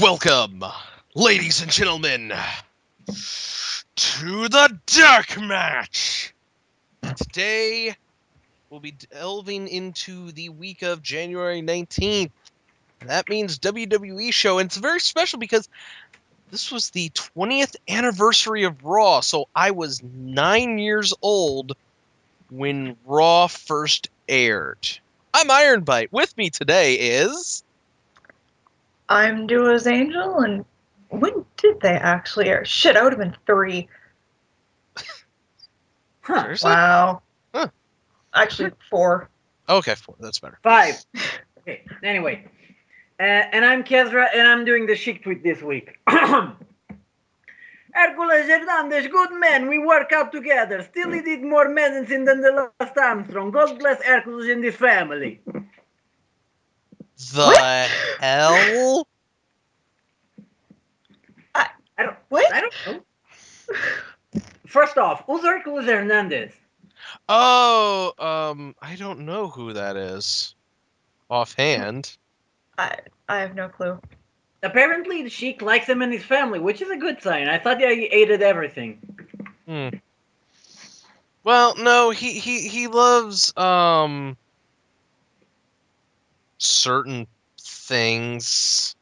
Welcome, ladies and gentlemen, to the DarkMatch. Today, we'll be delving into the week of January 19th. That means WWE show, and it's very special because this was the 20th anniversary of Raw, so I was 9 years old when Raw first aired. I'm Ironbite. With me today is... I'm Duo's Angel, and when did they actually air? Shit, I would have been 3. Huh. Seriously? Wow. Huh. Actually, 4. Okay, 4. That's better. 5. Okay, anyway. And I'm Kezra, and I'm doing the chic tweet this week. Hercules Hernandez, good man, we work out together. Still he did more medicine than the last Armstrong. God bless Hercules and his family. The What? hell? I don't know. First off, who's Hercules Hernandez? Oh, I don't know who that is. Offhand. I have no clue. Apparently the Sheik likes him and his family, which is a good sign. I thought he hated everything. Well, no, he loves certain things.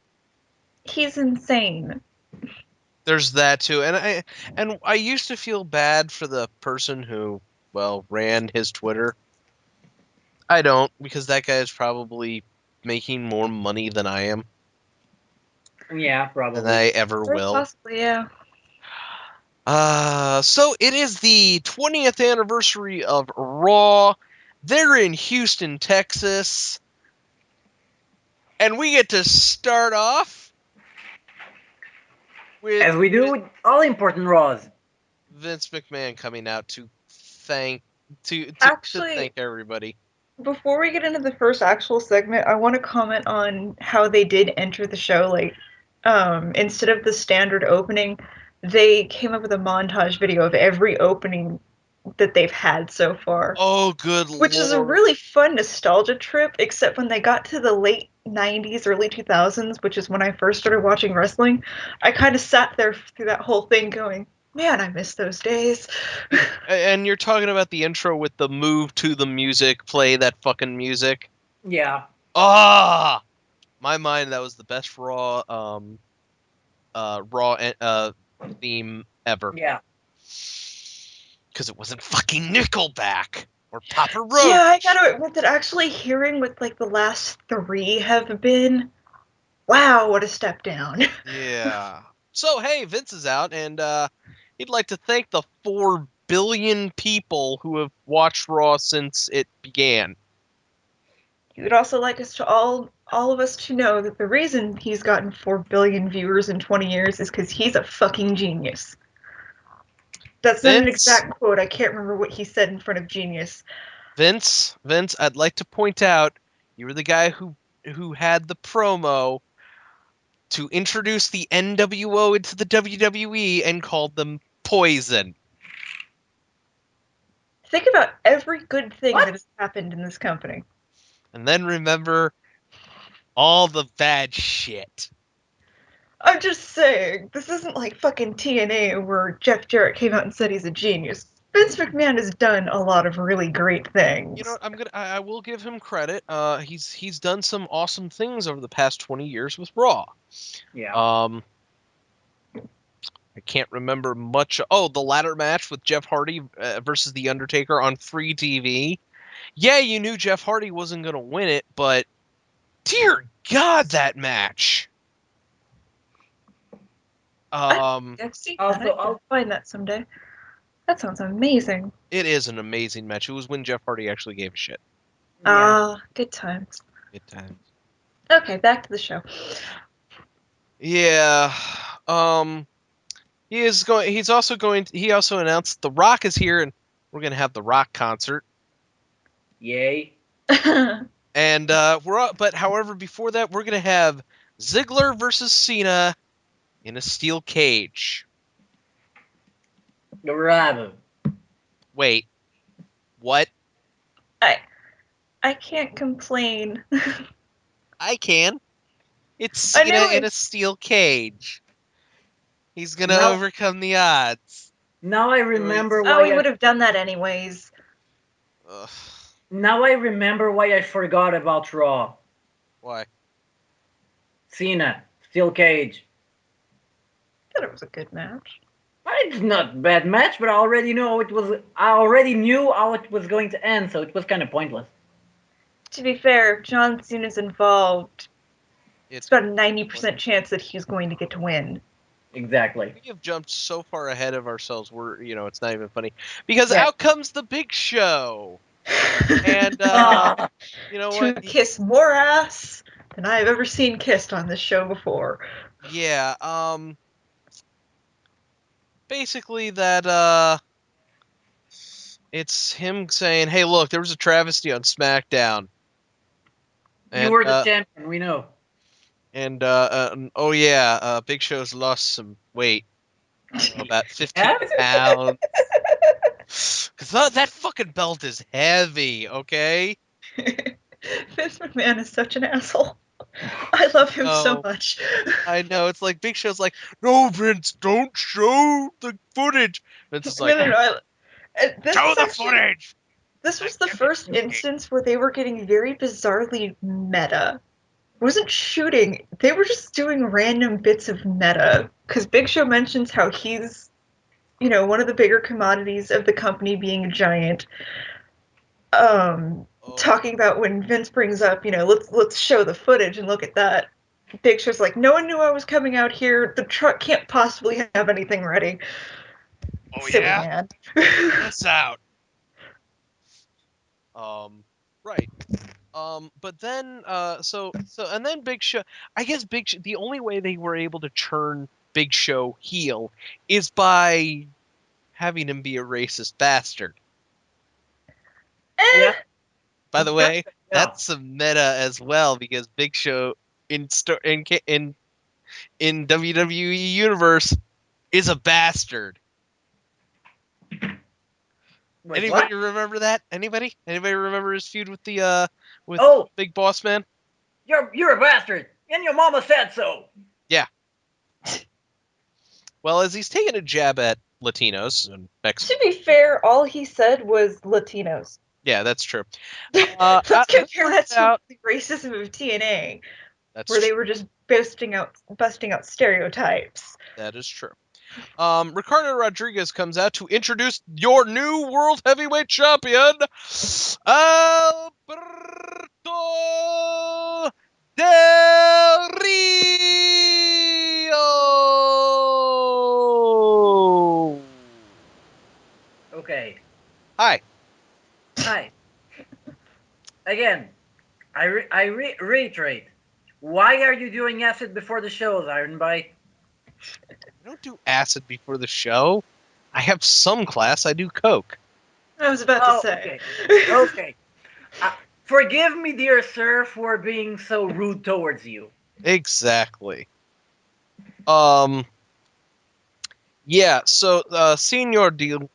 He's insane. There's that too. And I used to feel bad for the person who, well, ran his Twitter. I don't, because that guy is probably making more money than I am. Yeah, probably. Than I ever Very will. possibly, yeah. So it is the 20th anniversary of Raw. They're in Houston, Texas. And we get to start off with... As we do with all important Raws. Vince McMahon coming out to thank Actually, thank everybody. Before we get into the first actual segment, I want to comment on how they did enter the show. Like, instead of the standard opening, they came up with a montage video of every opening that they've had so far. Oh, good Which lord. is a really fun nostalgia trip, except when they got to the late 90s, early 2000s, which is when I first started watching wrestling, I kind of sat there through that whole thing going, man, I miss those days. And you're talking about the intro with the move to the music, play that fucking music. Yeah. Ah! My mind, that was the best Raw theme ever. Yeah. Because it wasn't fucking Nickelback or Papa Roach. Yeah, I gotta admit that actually hearing what like the last 3 have been, wow, what a step down. Yeah. So, hey, Vince is out, and he'd like to thank the 4 billion people who have watched Raw since it began. He would also like us to all of us to know that the reason he's gotten 4 billion viewers in 20 years is because he's a fucking genius. That's not an exact quote. I can't remember what he said in front of Genius. Vince, I'd like to point out you were the guy who had the promo to introduce the NWO into the WWE and called them Poison. Think about every good thing that has happened in this company. And then remember all the bad shit. I'm just saying, this isn't like fucking TNA where Jeff Jarrett came out and said he's a genius. Vince McMahon has done a lot of really great things. You know, I will give him credit. He's done some awesome things over the past 20 years with Raw. Yeah. I can't remember much. Oh, the ladder match with Jeff Hardy versus The Undertaker on free TV. Yeah, you knew Jeff Hardy wasn't going to win it, but dear God, that match. I've seen that. I'll find that someday. That sounds amazing. It is an amazing match. It was when Jeff Hardy actually gave a shit. Good times. Good times. Okay, back to the show. Yeah. He also announced The Rock is here, and we're gonna have the Rock concert. Yay. And but however, before that, we're gonna have Ziggler versus Cena in a steel cage. Bravo. Wait, what? I can't complain. I can. It's I Cena know in a steel cage. He's gonna Now- overcome the odds. Now I remember Oh, why he would have done that anyways. Ugh. Now I remember why I forgot about Raw. Why? Cena, steel cage. I thought it was a good match. It's not a bad match, but I already know it was. I already knew how it was going to end, so it was kind of pointless. To be fair, if John Cena's involved, it's It's about a 90% chance that he's going to get to win. Exactly. we have jumped so far ahead of ourselves. It's not even funny because Yeah. out comes the Big Show, and you know to what? kiss more ass than I've ever seen kissed on this show before. Yeah. Basically that it's him saying, "Hey, look, there was a travesty on SmackDown." You And were the champion, we know. oh yeah, Big Show's lost some weight, about 15 Yeah? pounds. Cause that fucking belt is heavy, okay? Vince McMahon is such an asshole. I love him so Oh, much. I know. It's like Big Show's like, no, Vince, don't show the footage. Vince is No, like, no, no. This show is the actually footage. this I was the give it first to me. instance where they were getting very bizarrely meta. It wasn't shooting; they were just doing random bits of meta. Because Big Show mentions how he's, one of the bigger commodities of the company being a giant. Oh, Talking about when Vince brings up, let's show the footage and look at that. Big Show's like, no one knew I was coming out here. The truck can't possibly have anything ready. oh Silly yeah, man. this out. Right. But then, and then Big Show. I guess Big Show. The only way they were able to turn Big Show heel is by having him be a racist bastard. Yeah. By the way, Yeah. that's some meta as well because Big Show in WWE universe is a bastard. Wait, Anybody what? remember that? Anybody? Anybody remember his feud with the with Oh, Big Boss Man? you're a bastard, and your mama said so. Yeah. Well, as he's taking a jab at Latinos and To Mexicans. be fair, all he said was Latinos. Yeah, that's true. Let's compare that to out. the racism of TNA, That's where they true. were just busting out stereotypes. That is true. Ricardo Rodriguez comes out to introduce your new world heavyweight champion, Alberto Del Rio. Okay. Hi. Hi. Again, reiterate. Why are you doing acid before the shows, Iron Bite? I don't do acid before the show. I have some class. I do coke. I was about to Oh, say. okay. Okay. Forgive me, dear sir, for being so rude towards you. Exactly. Yeah. So, Senor Del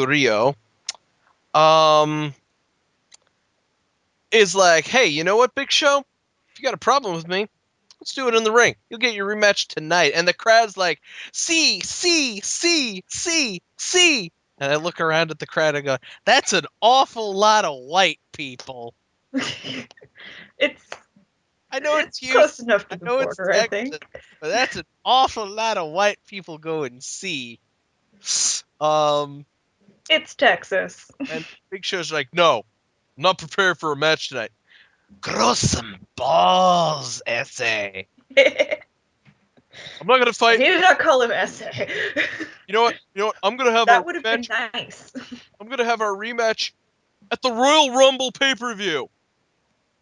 Rio, um, is like, hey, you know what, Big Show? If you got a problem with me, let's do it in the ring. You'll get your rematch tonight. And the crowd's like, see, see, see, see, see. And I look around at the crowd and go, that's an awful lot of white people. it's I know it's close Houston. enough to I the know it's border, I Texas, think. but that's an awful lot of white people going see. Um, It's Texas. and Big Show's like, no, I'm not prepared for a match tonight. Grow some balls, essay. I'm not gonna He fight. did not call him essay. You know what? I'm gonna have our That would have been rematch. nice. I'm gonna have our rematch at the Royal Rumble pay-per-view.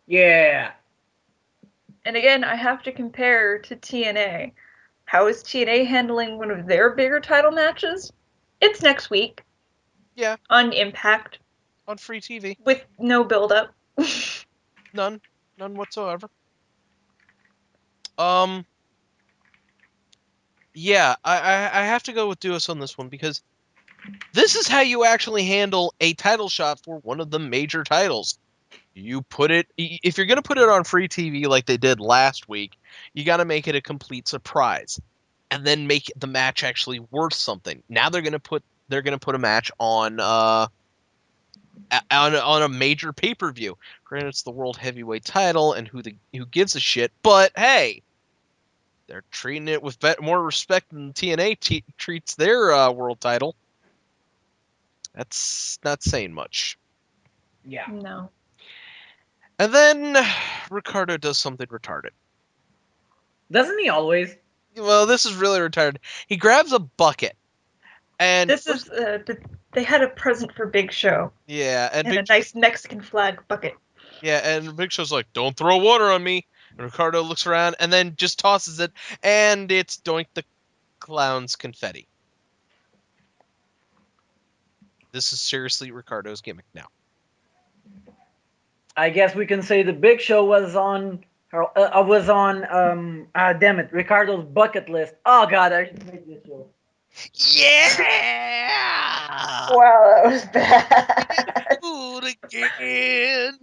Yeah. And again, I have to compare to TNA. How is TNA handling one of their bigger title matches? It's next week Yeah, on Impact on free TV. with no build up. None whatsoever. Um, yeah, I have to go with Duos on this one because this is how you actually handle a title shot for one of the major titles. You put it, if you're going to put it on free TV like they did last week, you got to make it a complete surprise and then make the match actually worth something. Now they're going to put a match on on a major pay-per-view. Granted, it's the world heavyweight title, and who gives a shit? But hey, they're treating it with more respect than TNA treats their world title. That's not saying much. Yeah. No. And then Ricardo does something retarded. Doesn't he always? Well, this is really retarded. He grabs a bucket, and This is they had a present for Big Show and and a nice Mexican flag bucket. and Big Show's like, "Don't throw water on me." And Ricardo looks around and then just tosses it, and it's Doink the Clown's confetti. This is seriously Ricardo's gimmick now. I guess we can say the Big Show was on damn it, Ricardo's bucket list. Oh god, I should make this show. Yeah! Wow, that was bad. Food again.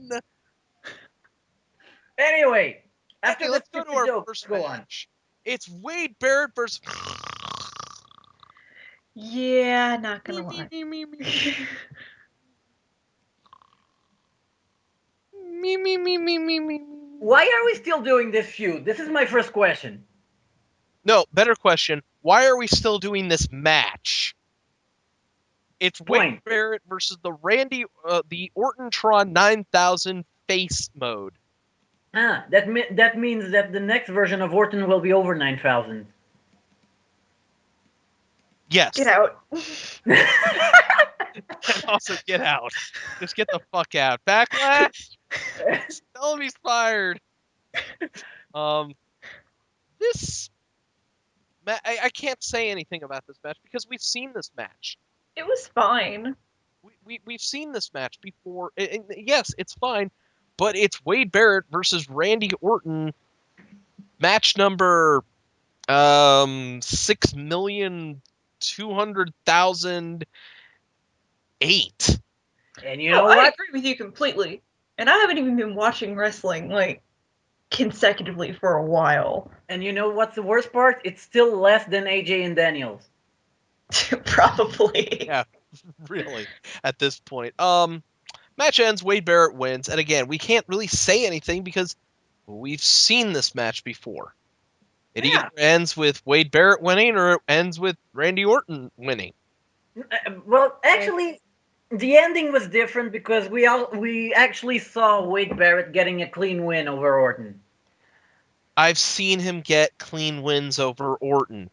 Anyway, after Okay, the let's go to stupid our joke, first go on. match. It's Wade Barrett versus. Yeah, not gonna Me, lie. me, me, me, me, me, me, me, me, me. Why are we still doing this feud? This is my first question. No, better question. Why are we still doing this match? It's Wade Point. Barrett versus the Ortontron 9000 face mode. That means that the next version of Orton will be over 9,000. Yes. Get out. And also get out. Just get the fuck out. Backlash. Tell him he's fired. This I can't say anything about this match because we've seen this match. It was fine. We've seen this match before. And yes, it's fine, but it's Wade Barrett versus Randy Orton. Match number 6,200,008. And you know I what? agree with you completely. And I haven't even been watching wrestling like consecutively for a while. And you know what's the worst part? It's still less than AJ and Daniels. Probably. Yeah, really. At this point, match ends. Wade Barrett wins, and again, we can't really say anything because we've seen this match before. It either ends with Wade Barrett winning, or it ends with Randy Orton winning. Well, actually, the ending was different because we actually saw Wade Barrett getting a clean win over Orton. I've seen him get clean wins over Orton.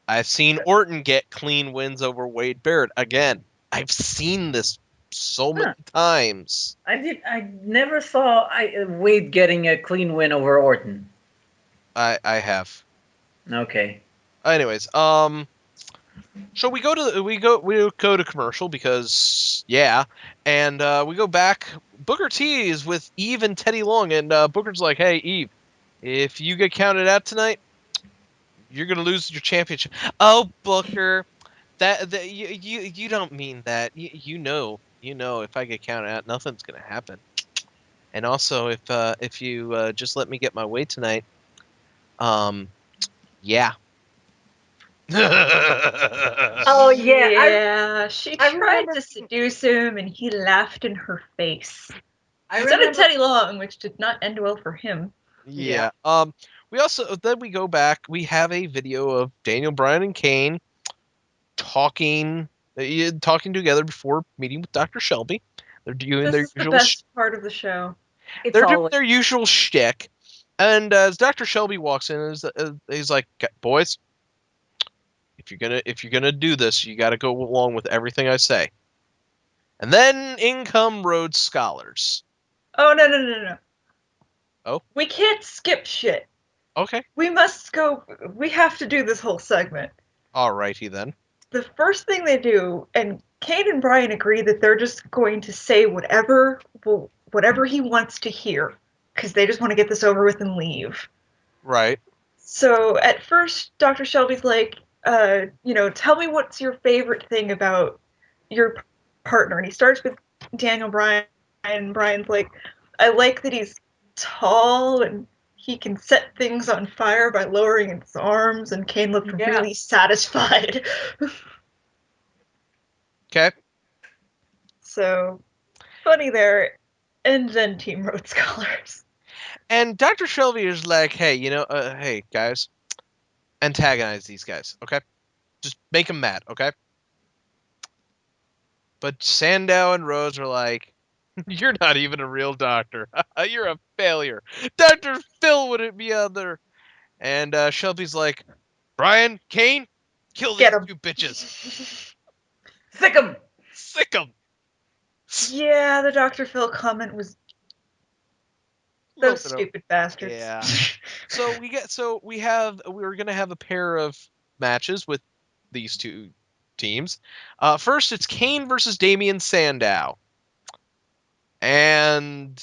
I've seen Orton get clean wins over Wade Barrett. Again, I've seen this so many times. I never saw Wade getting a clean win over Orton. I have. Okay. Anyways, so we go to commercial because and we go back. Booker T is with Eve and Teddy Long, and Booker's like, "Hey Eve, if you get counted out tonight, you're gonna lose your championship." Oh, Booker, that you don't mean that. You know if I get counted out, nothing's gonna happen. And also, if you just let me get my way tonight, yeah. Oh, yeah, Yeah, she I tried remember- to seduce him and he laughed in her face. I So did remember. Teddy Long, which did not end well for him. Yeah. We also then we go back. We have a video of Daniel Bryan and Kane talking together before meeting with Dr. Shelby. They're doing This their is the usual. best part of the show. It's They're doing always their usual shtick. And as Dr. Shelby walks in, he's like, "Boys, if you're gonna do this, you got to go along with everything I say." And then in come Rhodes Scholars. Oh, no. Oh, We can't skip shit. okay, We have to do this whole segment. alrighty then. The first thing they do, and Kane and Brian agree that they're just going to say whatever he wants to hear, because they just want to get this over with and leave. Right. So at first, Dr. Shelby's like, tell me what's your favorite thing about your partner. And he starts with Daniel Bryan, and Brian's like, I like that he's tall and he can set things on fire by lowering his arms, and Kane looked really satisfied. Okay. So, funny there. And then Team Rhodes Scholars. And Dr. Shelby is like, hey, hey, guys, antagonize these guys, okay? Just make them mad, okay? But Sandow and Rose are like, you're not even a real doctor. You're a failure. Dr. Phil wouldn't be on there. And Shelby's like, Brian, Kane, kill these Get him. two bitches. Sick 'em! Sick them. Yeah, the Dr. Phil comment was those stupid bastards. Yeah. So we're gonna have a pair of matches with these two teams. First, it's Kane versus Damian Sandow, and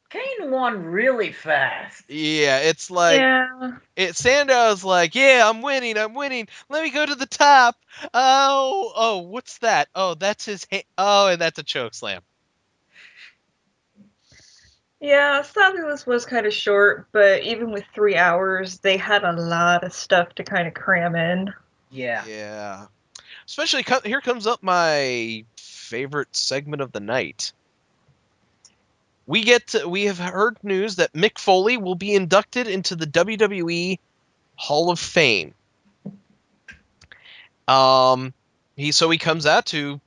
Kane won really fast. yeah, it's like Yeah. Sandow's like, yeah, I'm winning. Let me go to the top. Oh, what's that? Oh, that's his. Oh, and that's a choke slam. Yeah, sadly this was kind of short, but even with 3 hours, they had a lot of stuff to kind of cram in. Yeah. Yeah. Especially here comes up my favorite segment of the night. We have heard news that Mick Foley will be inducted into the WWE Hall of Fame. He comes out to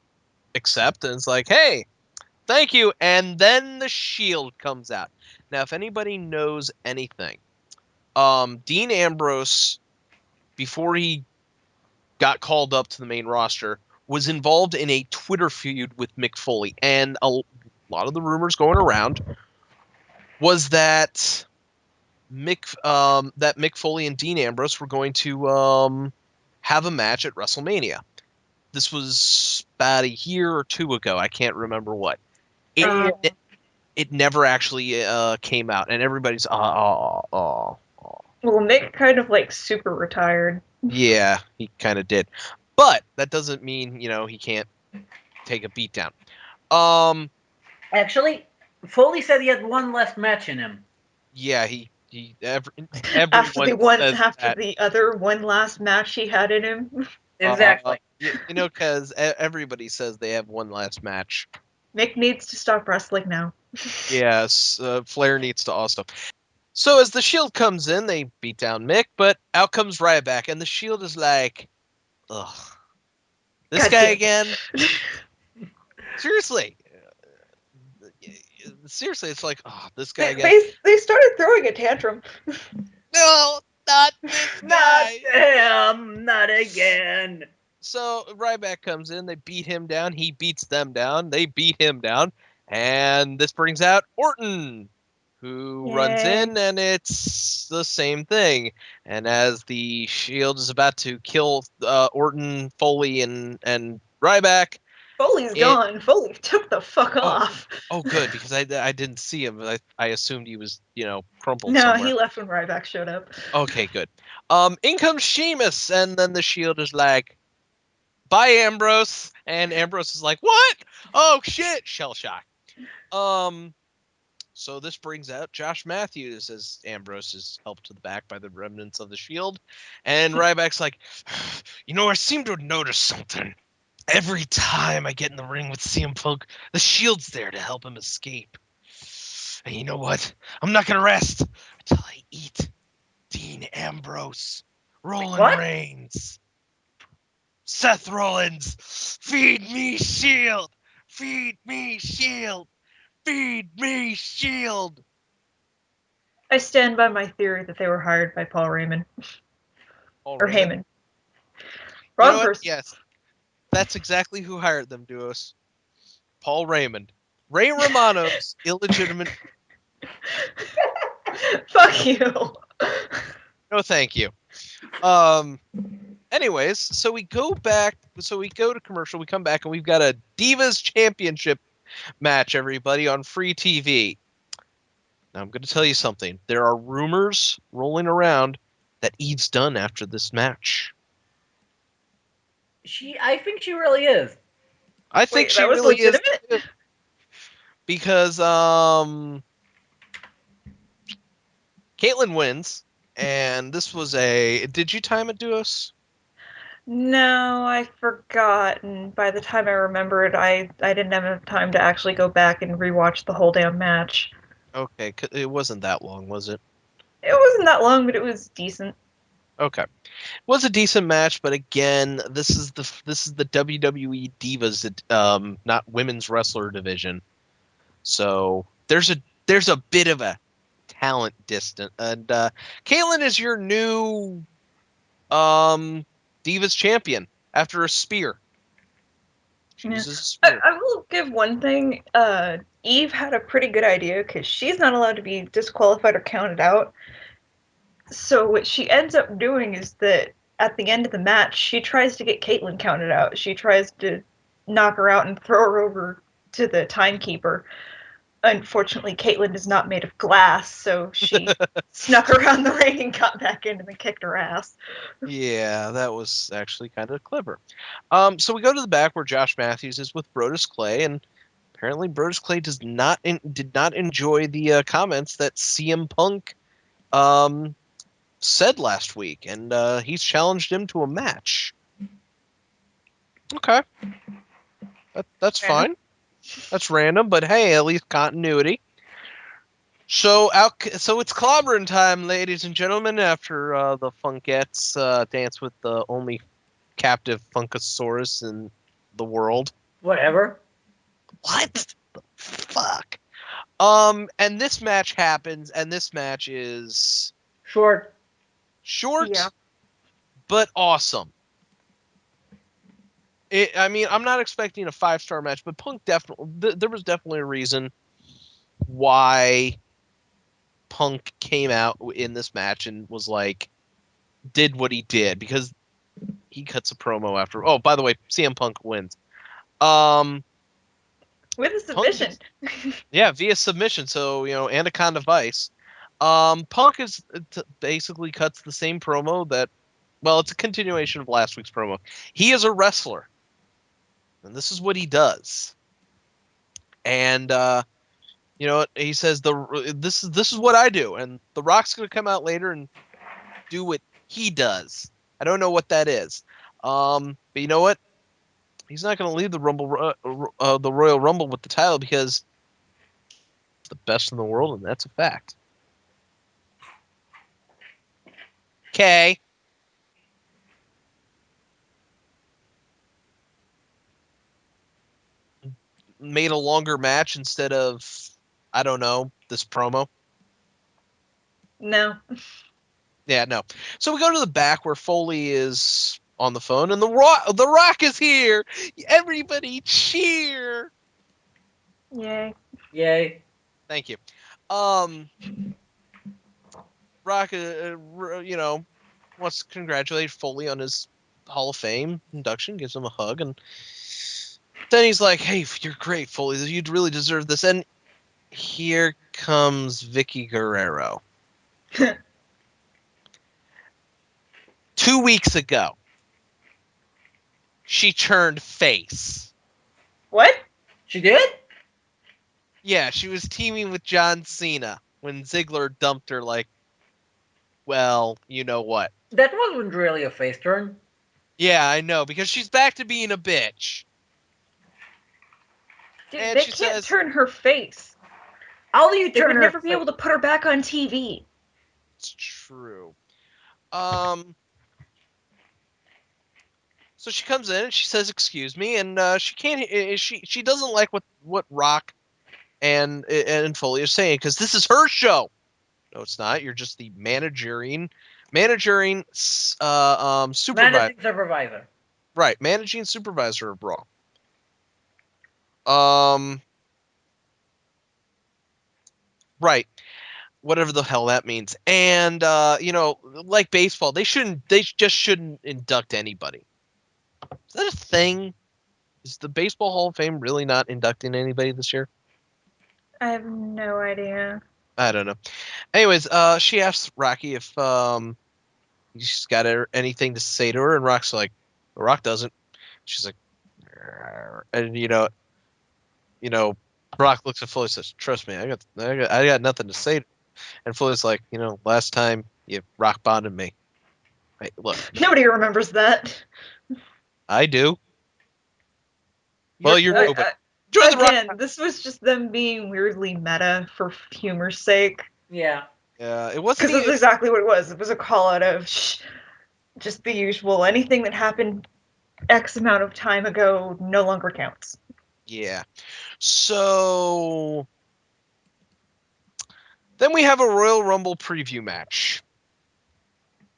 accept and it's like, hey, thank you. And then the Shield comes out. Now, if anybody knows anything, Dean Ambrose, before he got called up to the main roster, was involved in a Twitter feud with Mick Foley, and a lot of the rumors going around was that Mick Foley and Dean Ambrose were going to have a match at WrestleMania. This was about a year or two ago. I can't remember what. It never actually came out, and everybody's Well, Mick kind of like super retired. yeah, he kind of did, but that doesn't mean he can't take a beatdown. Actually, Foley said he had one last match in him. Yeah, everyone says after that. the other one last match he had in him. Exactly. Because everybody says they have one last match. Mick needs to stop wrestling now. Yes, Flair needs to also. So as the Shield comes in, they beat down Mick, but out comes Ryback, and the Shield is like, ugh, this God guy damn. again. Seriously, it's like, oh, this guy again. They started throwing a tantrum. No, not this Not guy. him! Not again! So Ryback comes in, they beat him down, he beats them down, they beat him down, and this brings out Orton, who runs in, and it's the same thing. And as the Shield is about to kill Orton, Foley, and Ryback, Foley's gone. Foley took the fuck off. Oh, good, because I didn't see him. I assumed he was crumpled No, somewhere. he left when Ryback showed up. Okay, good. In comes Sheamus, and then the Shield is like, bye, Ambrose. And Ambrose is like, what? Oh, shit. Shell shock. So this brings out Josh Matthews as Ambrose is helped to the back by the remnants of the Shield. And Ryback's like, I seem to have noticed something. Every time I get in the ring with CM Punk, the Shield's there to help him escape. And you know what? I'm not going to rest until I eat Dean Ambrose, Roman Reigns, Seth Rollins. Feed me, Shield. Feed me, Shield. Feed me, Shield. I stand by my theory that they were hired by Paul Raymond. Or Heyman. Wrong person. Yes, that's exactly who hired them, Duos. Paul Raymond. Ray Romano's illegitimate. Fuck you. No, thank you. Anyways, so we go to commercial, we come back, and we've got a Divas Championship match, everybody, on free TV. Now, I'm going to tell you something. There are rumors rolling around that Eve's done after this match. I think she really is. I think she really is. because Caitlyn wins, and this was a. Did you time it, Duos? No, I forgot, and by the time I remembered, I didn't have enough time to actually go back and rewatch the whole damn match. Okay, it wasn't that long, was it? It wasn't that long, but it was decent. Okay, was a decent match, but again, this is the WWE Divas, not women's wrestler division. So there's a bit of a talent distance, and Caitlyn is your new Divas champion after a spear. She Yeah. uses a I, spear. I will give one thing. Eve had a pretty good idea because she's not allowed to be disqualified or counted out. So what she ends up doing is that at the end of the match, she tries to get Caitlyn counted out. She tries to knock her out and throw her over to the timekeeper. Unfortunately, Caitlyn is not made of glass, so she snuck around the ring and got back in and then kicked her ass. Yeah, that was actually kind of clever. So we go to the back where Josh Matthews is with Brodus Clay, and apparently Brodus Clay did not enjoy the comments that CM Punk um, said last week, and he's challenged him to a match. Okay, that's Random. fine. That's random, but hey, at least continuity. So it's clobbering time, ladies and gentlemen. After the Funkettes dance with the only captive Funkasaurus in the world. Whatever. What the fuck? And this match happens, and this match is Short. Yeah. short but awesome. I mean, I'm not expecting a 5-star match, but Punk definitely there was definitely a reason why Punk came out in this match and was like did what he did because he cuts a promo after. Oh, by the way, CM Punk wins. Um, With a Punk submission. is yeah via submission. So Anaconda Vice. Punk is basically cuts the same promo that. Well, it's a continuation of last week's promo. He is a wrestler, and this is what he does. And he says this is what I do, and The Rock's gonna come out later and do what he does. I don't know what that is. But you know what? He's not going to leave the the Royal Rumble with the title because it's the best in the world, and that's a fact. Okay. Made a longer match instead of, I don't know, this promo. No. Yeah, no. So we go to the back where Foley is on the phone, and the Rock is here. Everybody cheer. Yay. Yay. Thank you. Um, Rock, wants to congratulate Foley on his Hall of Fame induction, gives him a hug, and then he's like, "Hey, you're great, Foley. You'd really deserve this." And here comes Vicky Guerrero. 2 weeks ago, she turned face. What? She did? Yeah, she was teaming with John Cena when Ziggler dumped her. Like, well, you know what? That wasn't really a face turn. Yeah, I know because she's back to being a bitch. Dude, And they she can't says, turn her face. How do you They turn would her never be face? able to put her back on TV. "It's true." Um, So she comes in and she says, "Excuse me," and she can't. She doesn't like what Rock and Foley are saying because this is her show. No, it's not. You're just the managing supervisor, Managing supervisor. right? Managing supervisor of Raw. Um, right. Whatever the hell that means. And like baseball, they just shouldn't induct anybody. Is that a thing? Is the Baseball Hall of Fame really not inducting anybody this year? I have no idea. I don't know. Anyways, she asks Rocky if she's got anything to say to her, and Rock's like, Rock doesn't. She's like, "Arr." And you know, Brock looks at Foley and says, "Trust me, I got nothing to say." And Foley's like, last time you rock bottomed me. Hey, look, Nobody remembers that. I do. Well, you're I- nobody. I- Enjoy the rock. Again, this was just them being weirdly meta for humor's sake. Yeah. Yeah, it wasn't Because that's even. exactly what it was. It was a call out of just the usual. Anything that happened X amount of time ago no longer counts. Yeah. So then we have a Royal Rumble preview match.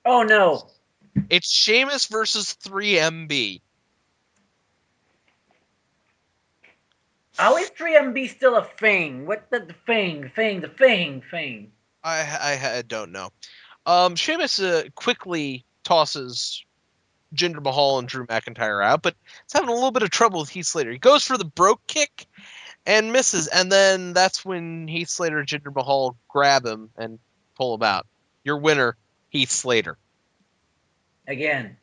Oh no. It's Sheamus versus 3MB. How is 3MB still a thing? What the thing? I don't know. Sheamus quickly tosses Jinder Mahal and Drew McIntyre out, but he's having a little bit of trouble with Heath Slater. He goes for the broke kick and misses, and then that's when Heath Slater and Jinder Mahal grab him and pull him out. Your winner, Heath Slater. Again.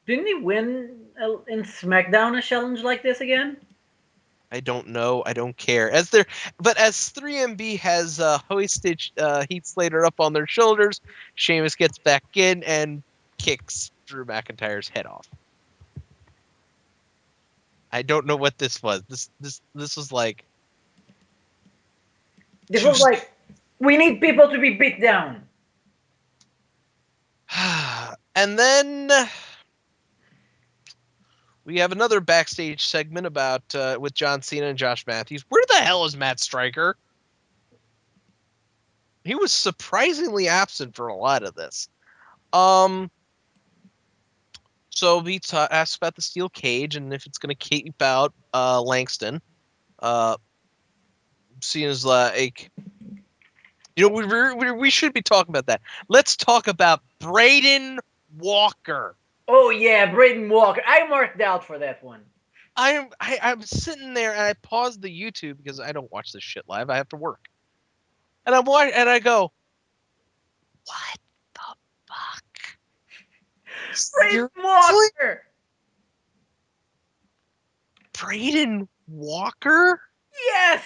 Didn't he win in SmackDown a challenge like this again? I don't know. I don't care. But as 3MB has hoisted Heath Slater up on their shoulders, Sheamus gets back in and kicks Drew McIntyre's head off. I don't know what this was. This was like. This was like, we need people to be beat down. And then we have another backstage segment about with John Cena and Josh Matthews. Where the hell is Matt Stryker? He was surprisingly absent for a lot of this. So he asks about the steel cage and if it's going to keep out Langston. Cena's like, we should be talking about that. Let's talk about Braden Walker. Oh yeah, Braden Walker. I marked out for that one. I'm sitting there and I paused the YouTube because I don't watch this shit live. I have to work. And I'm watching and I go, what the fuck? Braden Walker. Braden Walker? Yes.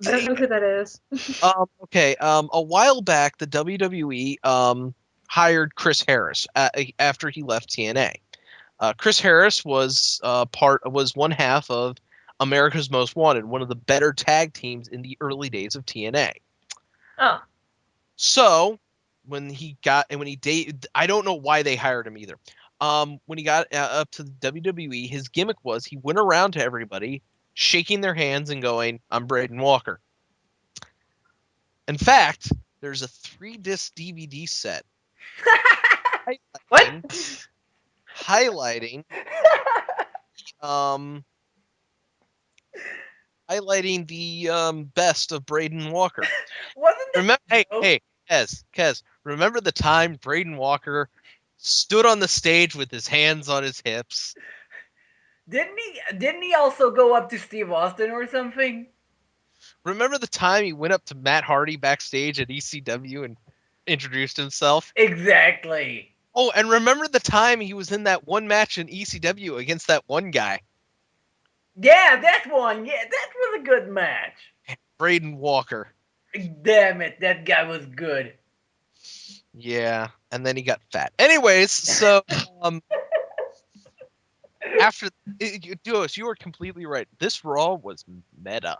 I don't know who that is. Okay. A while back, the WWE hired Chris Harris after he left TNA. Chris Harris was one half of America's Most Wanted, one of the better tag teams in the early days of TNA. Oh. So when he dated, I don't know why they hired him either. When he got up to the WWE, his gimmick was he went around to everybody, shaking their hands and going, "I'm Braden Walker." In fact, there's a 3-disc DVD set What? highlighting um highlighting the best of Braden Walker. Wasn't it? Remember, hey, Kez, remember the time Braden Walker stood on the stage with his hands on his hips? Didn't he also go up to Steve Austin or something? Remember the time he went up to Matt Hardy backstage at ECW and introduced himself? Exactly. Oh, and remember the time he was in that one match in ECW against that one guy? Yeah, that one. Yeah, that was a good match. Braden Walker. Damn it, that guy was good. Yeah, and then he got fat. Anyways, so after Duos, you are completely right. This Raw was meta.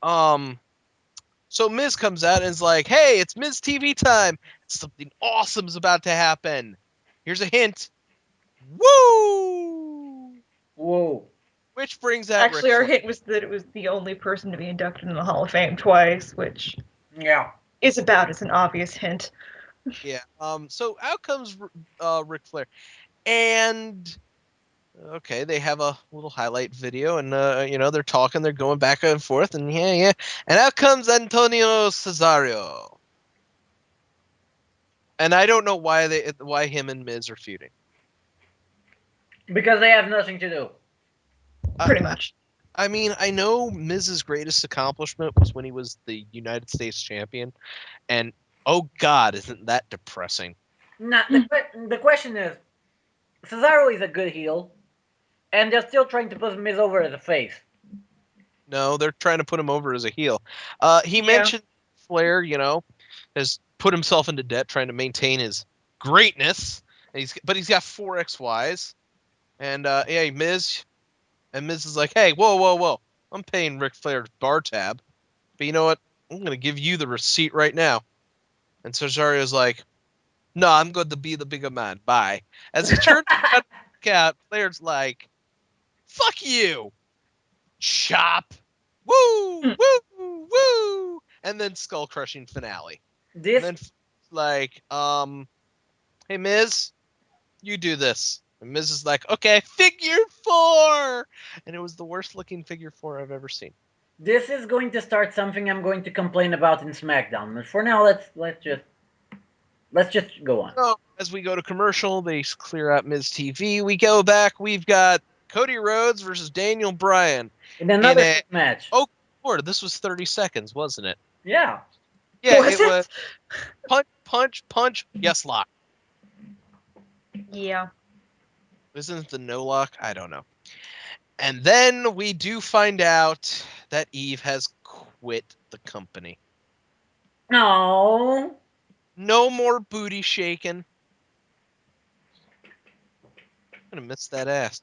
So Miz comes out and is like, "Hey, it's Miz TV time. Something awesome is about to happen. Here's a hint. Woo!" Whoa. Which brings out Actually, Ric our Flair. hint was that it was the only person to be inducted in the Hall of Fame twice, which Yeah. is about as an obvious hint. Yeah. So out comes Ric Flair, and okay, they have a little highlight video, and they're talking, they're going back and forth, and yeah, and out comes Antonio Cesario, and I don't know why him and Miz are feuding. Because they have nothing to do. Pretty much. I mean, I know Miz's greatest accomplishment was when he was the United States champion, and oh God, isn't that depressing? Not the question is, Cesaro is a good heel. And they're still trying to put Miz over as a face. No, they're trying to put him over as a heel. He Yeah. mentioned Flair, has put himself into debt trying to maintain his greatness. But he's got 4 ex-wives. And yeah, Miz is like, hey, whoa. I'm paying Ric Flair's bar tab. But you know what? I'm going to give you the receipt right now. And Cesareo's like, no, I'm going to be the bigger man. Bye. As he turns around to look out, Flair's like, fuck you. Chop. Woo, woo. And then skull crushing finale. And then like, hey Miz, you do this. And Miz is like, okay, figure 4. And it was the worst looking figure 4 I've ever seen. This is going to start something I'm going to complain about in SmackDown. But for now, let's just go on. So as we go to commercial, they clear out Miz TV. We go back. We've got Cody Rhodes versus Daniel Bryan In another a match. Oh, Lord, this was 30 seconds, wasn't it? Yeah. Yeah, Was it was punch. Yes, lock. Yeah. Isn't it the no lock? I don't know. And then we do find out that Eve has quit the company. No. No more booty shaking. I'm gonna miss that ass.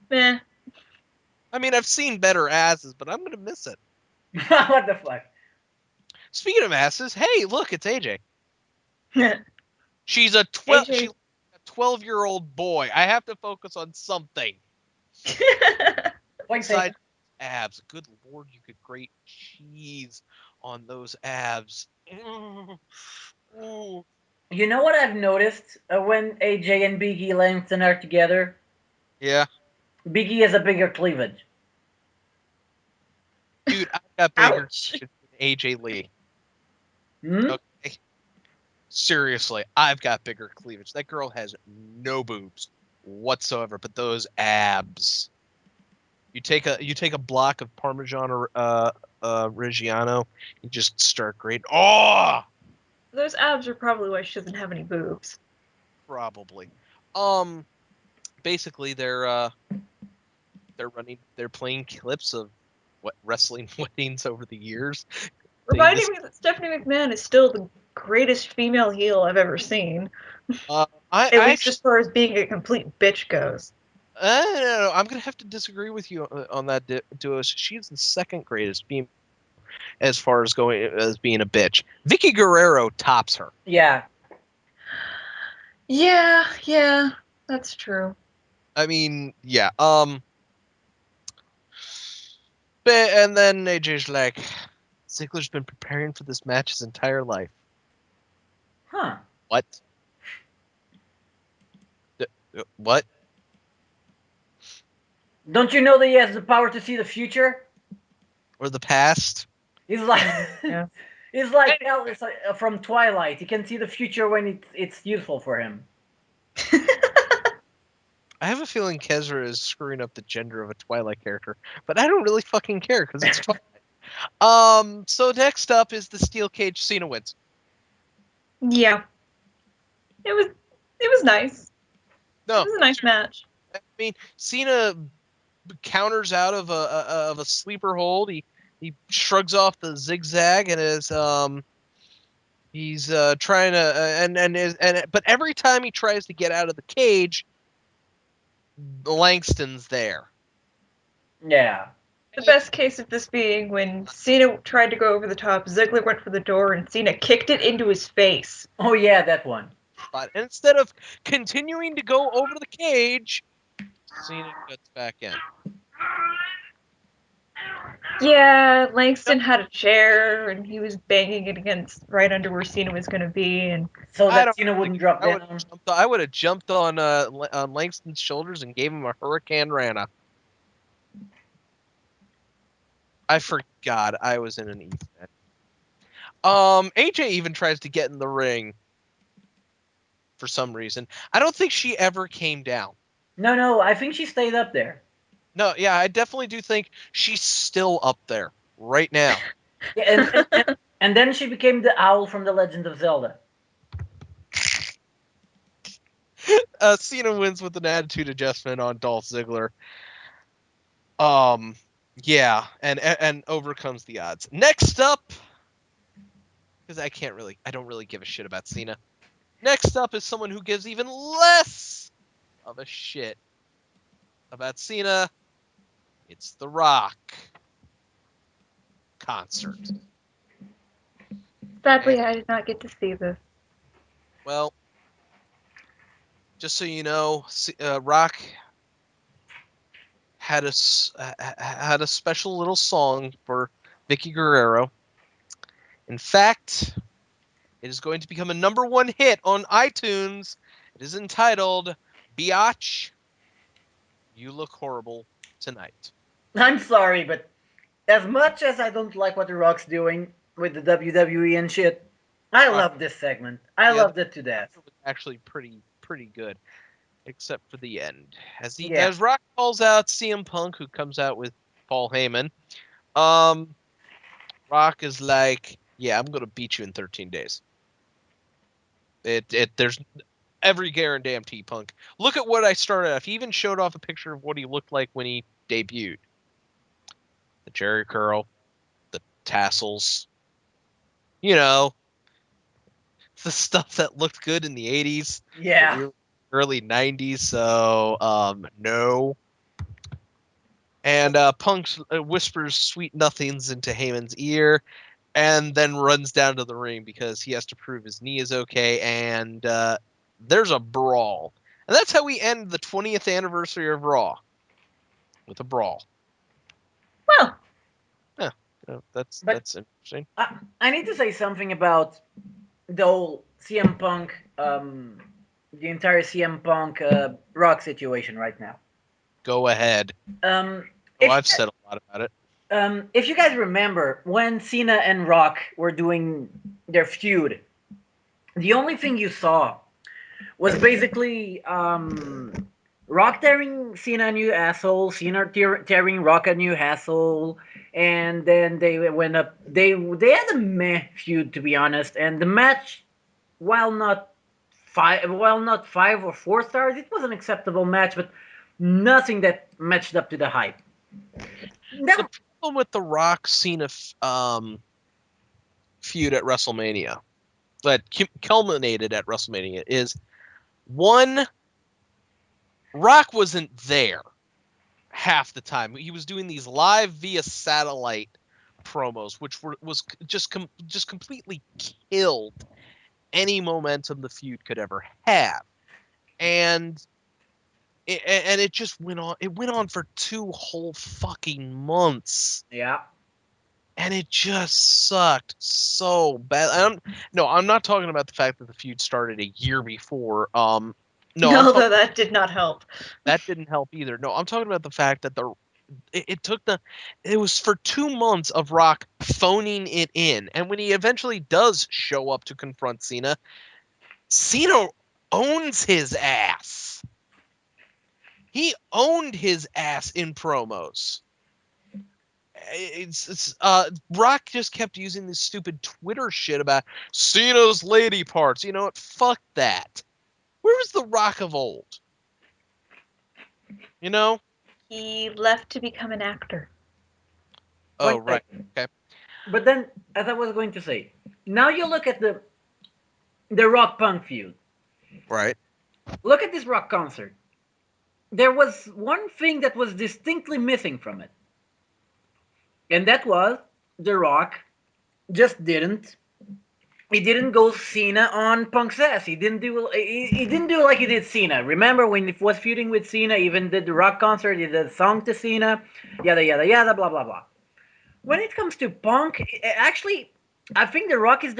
Meh. I mean, I've seen better asses, but I'm gonna miss it. What the fuck? Speaking of asses, hey, look, it's AJ. She's a AJ. 12-year-old boy. I have to focus on something Point taken. besides abs. Good Lord, you could grate cheese on those abs. Ooh. You know what I've noticed when AJ and Big E Langston are together? Yeah, Big E has a bigger cleavage. dude, I got bigger Ouch. than AJ Lee. Hmm? Okay, seriously, I've got bigger cleavage. That girl has no boobs whatsoever, but those abs. You take a block of Parmesan or Reggiano, you just start great. Oh, Those abs are probably why she doesn't have any boobs. probably. Basically they're playing clips of what wrestling weddings over the years. Reminding me that Stephanie McMahon is still the greatest female heel I've ever seen. I At least as far as being a complete bitch goes. no, I'm gonna have to disagree with you on that, Duos. She's the second greatest female as far as going as being a bitch. Vicky Guerrero tops her. Yeah. Yeah, that's true. I mean, yeah. And then AJ's like, Ziggler's been preparing for this match his entire life. Huh. What? What? Don't you know that he has the power to see the future? Or the past? He's like, Yeah. he's like Alice from Twilight. He can see the future when it's useful for him. I have a feeling Kezra is screwing up the gender of a Twilight character, but I don't really fucking care because it's Twilight. So next up is the steel cage. Cena wins. Yeah. It was nice. No, It was a nice match. I mean Cena counters out of a sleeper hold. He shrugs off the zigzag and he's trying to but every time he tries to get out of the cage, Langston's there. Yeah. The best case of this being when Cena tried to go over the top, Ziggler went for the door, and Cena kicked it into his face. Oh yeah, that one. And instead of continuing to go over the cage, Cena gets back in. Yeah, Langston had a chair, and he was banging it against right under where Cena was going to be, and So I that don't Cena wouldn't think drop down. I would have jumped on Langston's shoulders and gave him a Hurricane Rana. I forgot I was in an Ethernet. AJ even tries to get in the ring for some reason. I don't think she ever came down. No, I think she stayed up there. No, yeah, I definitely do think she's still up there right now. Yeah, and then she became the owl from The Legend of Zelda. Cena wins with an attitude adjustment on Dolph Ziggler. Um, yeah, and overcomes the odds. Next up, because I don't really give a shit about Cena. Next up is someone who gives even less of a shit about Cena. It's The Rock concert. Sadly, And, I did not get to see this. well, just so you know, Rock had had a special little song for Vicky Guerrero. In fact, it is going to become a #1 hit on iTunes. It is entitled "Biatch, You Look Horrible Tonight." I'm sorry, but as much as I don't like what The Rock's doing with the WWE and shit, I Rock, love this segment. I yeah, loved it to death. it was actually pretty good, except for the end. Yeah. As Rock calls out CM Punk, who comes out with Paul Heyman, um, Rock is like, "Yeah, I'm gonna beat you in 13 days." There's every guarantee Punk. Look at what I started off. He even showed off a picture of what he looked like when he debuted. The Jerry curl, the tassels, you know, the stuff that looked good in the 80s, Yeah. the early 90s. So, no. And Punk whispers sweet nothings into Heyman's ear and then runs down to the ring because he has to prove his knee is okay. And there's a brawl. And that's how we end the 20th anniversary of Raw, with a brawl. Well, Yeah, But that's interesting. I need to say something about the whole CM Punk, the entire CM Punk Rock situation right now. Go ahead. Um, Oh, if I've said a lot about it. if you guys remember when Cena and Rock were doing their feud, the only thing you saw was basically Rock tearing Cena a new asshole, Cena tearing Rock a new asshole, and then they went up. They had a meh feud, to be honest, and the match, while not 5 or 4 stars, it was an acceptable match, but nothing that matched up to the hype. The Now, problem with the Rock Cena feud at WrestleMania, that culminated at WrestleMania, is one, Rock wasn't there half the time. He was doing these live via satellite promos, which was just completely killed any momentum the feud could ever have. And it just went on. It went on for 2 whole fucking months, yeah, and it just sucked so bad. No, I'm not talking about the fact that the feud started a year before. No, I'm talking although that did not help. that didn't help either. No, I'm talking about the fact that it took it was for 2 months of Rock phoning it in, and when he eventually does show up to confront Cena, Cena owns his ass. He owned his ass in promos. Rock just kept using this stupid Twitter shit about Cena's lady parts. You know what? Fuck that. Where was the Rock of old? You know? He left to become an actor. Oh, point right. taken. Okay. But then, as I was going to say, now you look at the Rock Punk feud. Right. Look at this Rock concert. There was one thing that was distinctly missing from it, and that was The Rock just didn't. He didn't go Cena on Punk's ass. He didn't do like he did Cena. Remember when he was feuding with Cena? Even did the Rock concert. He did a song to Cena. Yada yada yada. Blah blah blah. When it comes to Punk, actually, I think The Rock is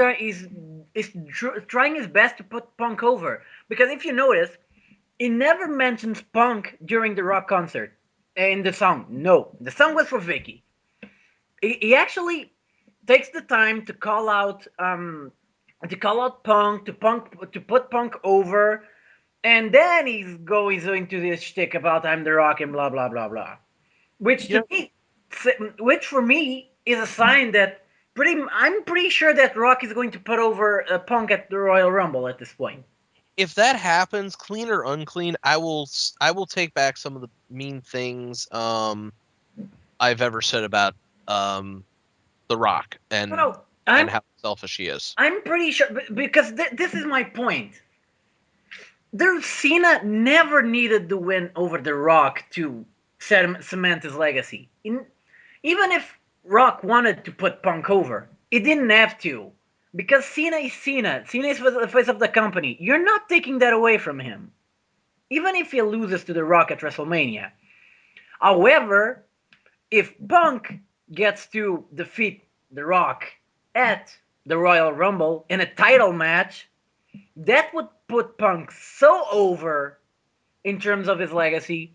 trying his best to put Punk over, because if you notice, he never mentions Punk during the Rock concert in the song. No, the song was for Vicky. He actually takes the time to call out Punk to put Punk over, and then he's goes into this shtick about I'm the Rock and blah blah blah blah, which You to know, me, which for me is a sign that I'm pretty sure that Rock is going to put over Punk at the Royal Rumble at this point. if that happens, clean or unclean, I will take back some of the mean things I've ever said about um The Rock and No, how selfish he is. I'm pretty sure because this is my point. Cena never needed to win over The Rock to cement his legacy. Even if Rock wanted to put Punk over, it didn't have to. Because Cena is Cena. Cena is the face of the company. You're not taking that away from him. Even if he loses to The Rock at WrestleMania. However, if Punk gets to defeat The Rock at the Royal Rumble in a title match, that would put Punk so over in terms of his legacy.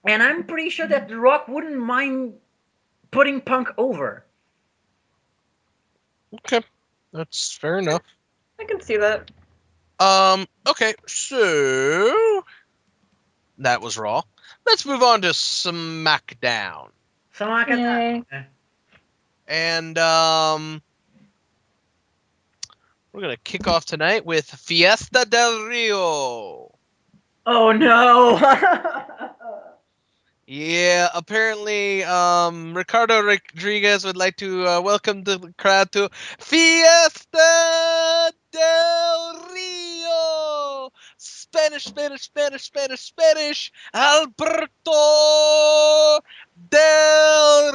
And I'm pretty sure that The Rock wouldn't mind putting Punk over. Okay, that's fair enough. I can see that. Okay, so that was Raw. Let's move on to SmackDown. Yay. And we're gonna kick off tonight with Fiesta del Rio. Oh no! Yeah, apparently, Ricardo Rodriguez would like to welcome the crowd to Fiesta del Rio. Spanish, Spanish, Spanish, Spanish, Spanish. Alberto del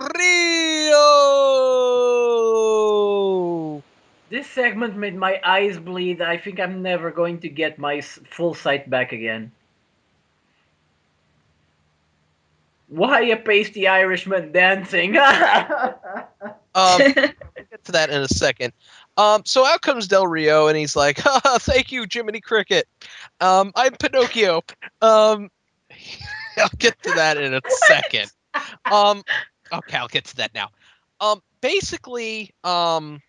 Rio. This segment made my eyes bleed. I think I'm never going to get my full sight back again. Why a pasty Irishman dancing? We'll get to that in a second. So out comes Del Rio, and he's like, "Thank you, Jiminy Cricket. I'm Pinocchio." Um, I'll get to that in a second. Okay, I'll get to that now. Basically, Del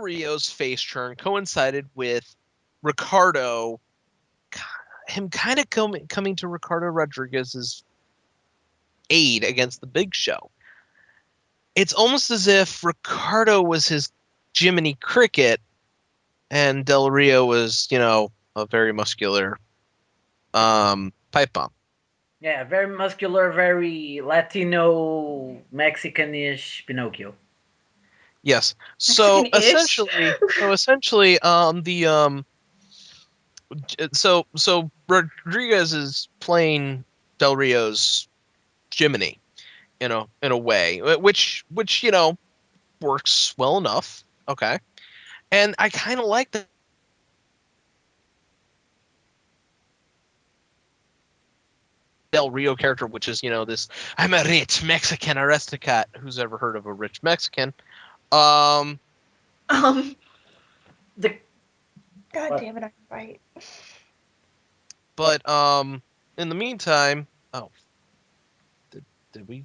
Rio's face turn coincided with Ricardo, him kind of coming to Ricardo Rodriguez's aid against the Big Show. It's almost as if Ricardo was his Jiminy Cricket and Del Rio was, a very muscular pipe bomb. Yeah, very muscular, very Latino, Mexican-ish Pinocchio. Yes. So Mexican-ish. essentially, so Rodriguez is playing Del Rio's Jiminy, in a way, which works well enough. Okay, and I kind of like the Del Rio character, which is this I'm a rich Mexican aristocrat. Who's ever heard of a rich Mexican? Um, The God What? damn it, I can fight. but in the meantime, oh, did we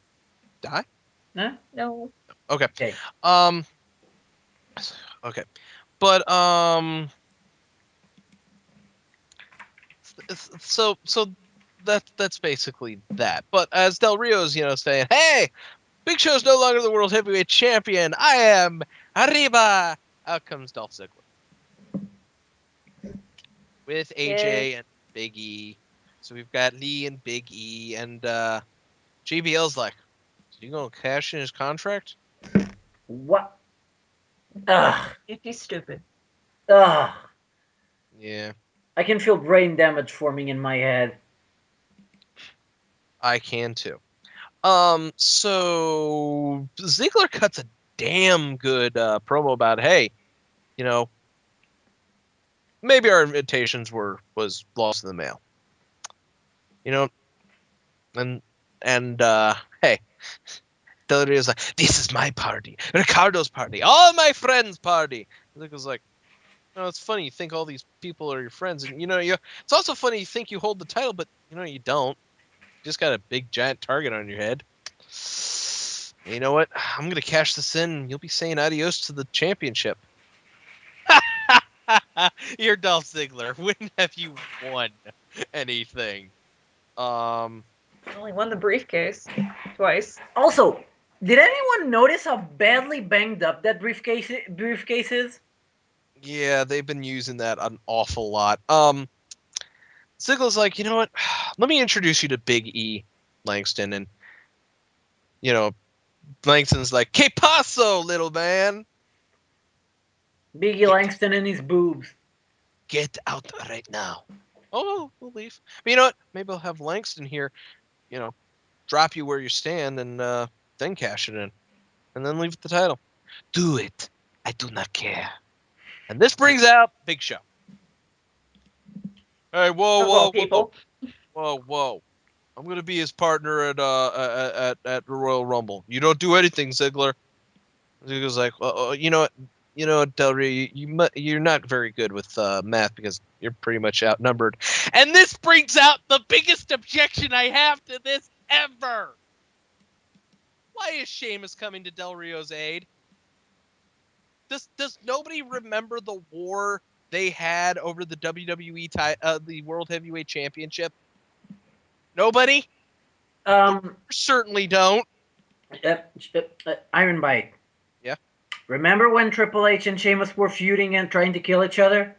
die? Huh? No. Okay. Okay. Um, okay, but so that's basically that. But as Del Rio's, saying, "Hey, Big Show's no longer the world heavyweight champion. I am Arriba." Out comes Dolph Ziggler with AJ and Big E. So we've got Lee and Big E, and JBL's like, "Is he gonna cash in his contract?" What? Ugh. If he's stupid. Ugh. Yeah, I can feel brain damage forming in my head. I can too. So Ziggler cuts a damn good promo about, hey, you know, maybe our invitations was lost in the mail. You know, and hey, Del Rio's like, this is my party, Ricardo's party, all my friends' party. Ziggler's like, no, it's funny you think all these people are your friends, and it's also funny you think you hold the title, but you don't. You just got a big giant target on your head. And you know what? I'm gonna cash this in. And you'll be saying adios to the championship. You're Dolph Ziggler. When have you won anything? Only won the briefcase twice. Also, did anyone notice how badly banged up that briefcase is? Yeah, they've been using that an awful lot. Ziggler's like, you know what? Let me introduce you to Big E Langston, and you know, Langston's like, "Que paso, little man? Biggie Get Langston and his boobs. get out right now." Oh, we'll leave. But you know what? Maybe I'll have Langston here. You know, drop you where you stand, and then cash it in, and then leave the title. Do it. I do not care. And this brings out Big Show. Hey, whoa, Of all whoa, whoa, people. whoa, whoa! I'm gonna be his partner at the Royal Rumble. You don't do anything, Ziggler. Ziggler's like, you know what, Del Rio, you're not very good with math because you're pretty much outnumbered. And this brings out the biggest objection I have to this ever. Why is Sheamus coming to Del Rio's aid? Does nobody remember the war they had over the WWE the World Heavyweight Championship? Nobody? The Um, certainly don't. uh, Iron Bite. Yeah. Remember when Triple H and Sheamus were feuding and trying to kill each other?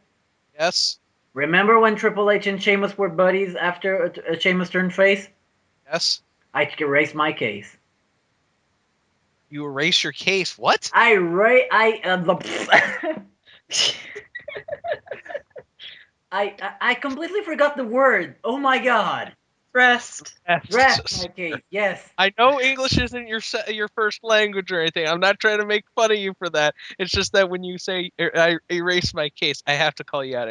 Yes. Remember when Triple H and Sheamus were buddies after Sheamus turned face? Yes. I could erase my case. You erase your case. What? I completely forgot the word. Oh my god. Rest. Rest my case. Yes. I know English isn't your first language or anything. I'm not trying to make fun of you for that. It's just that when you say I erase my case, I have to call you out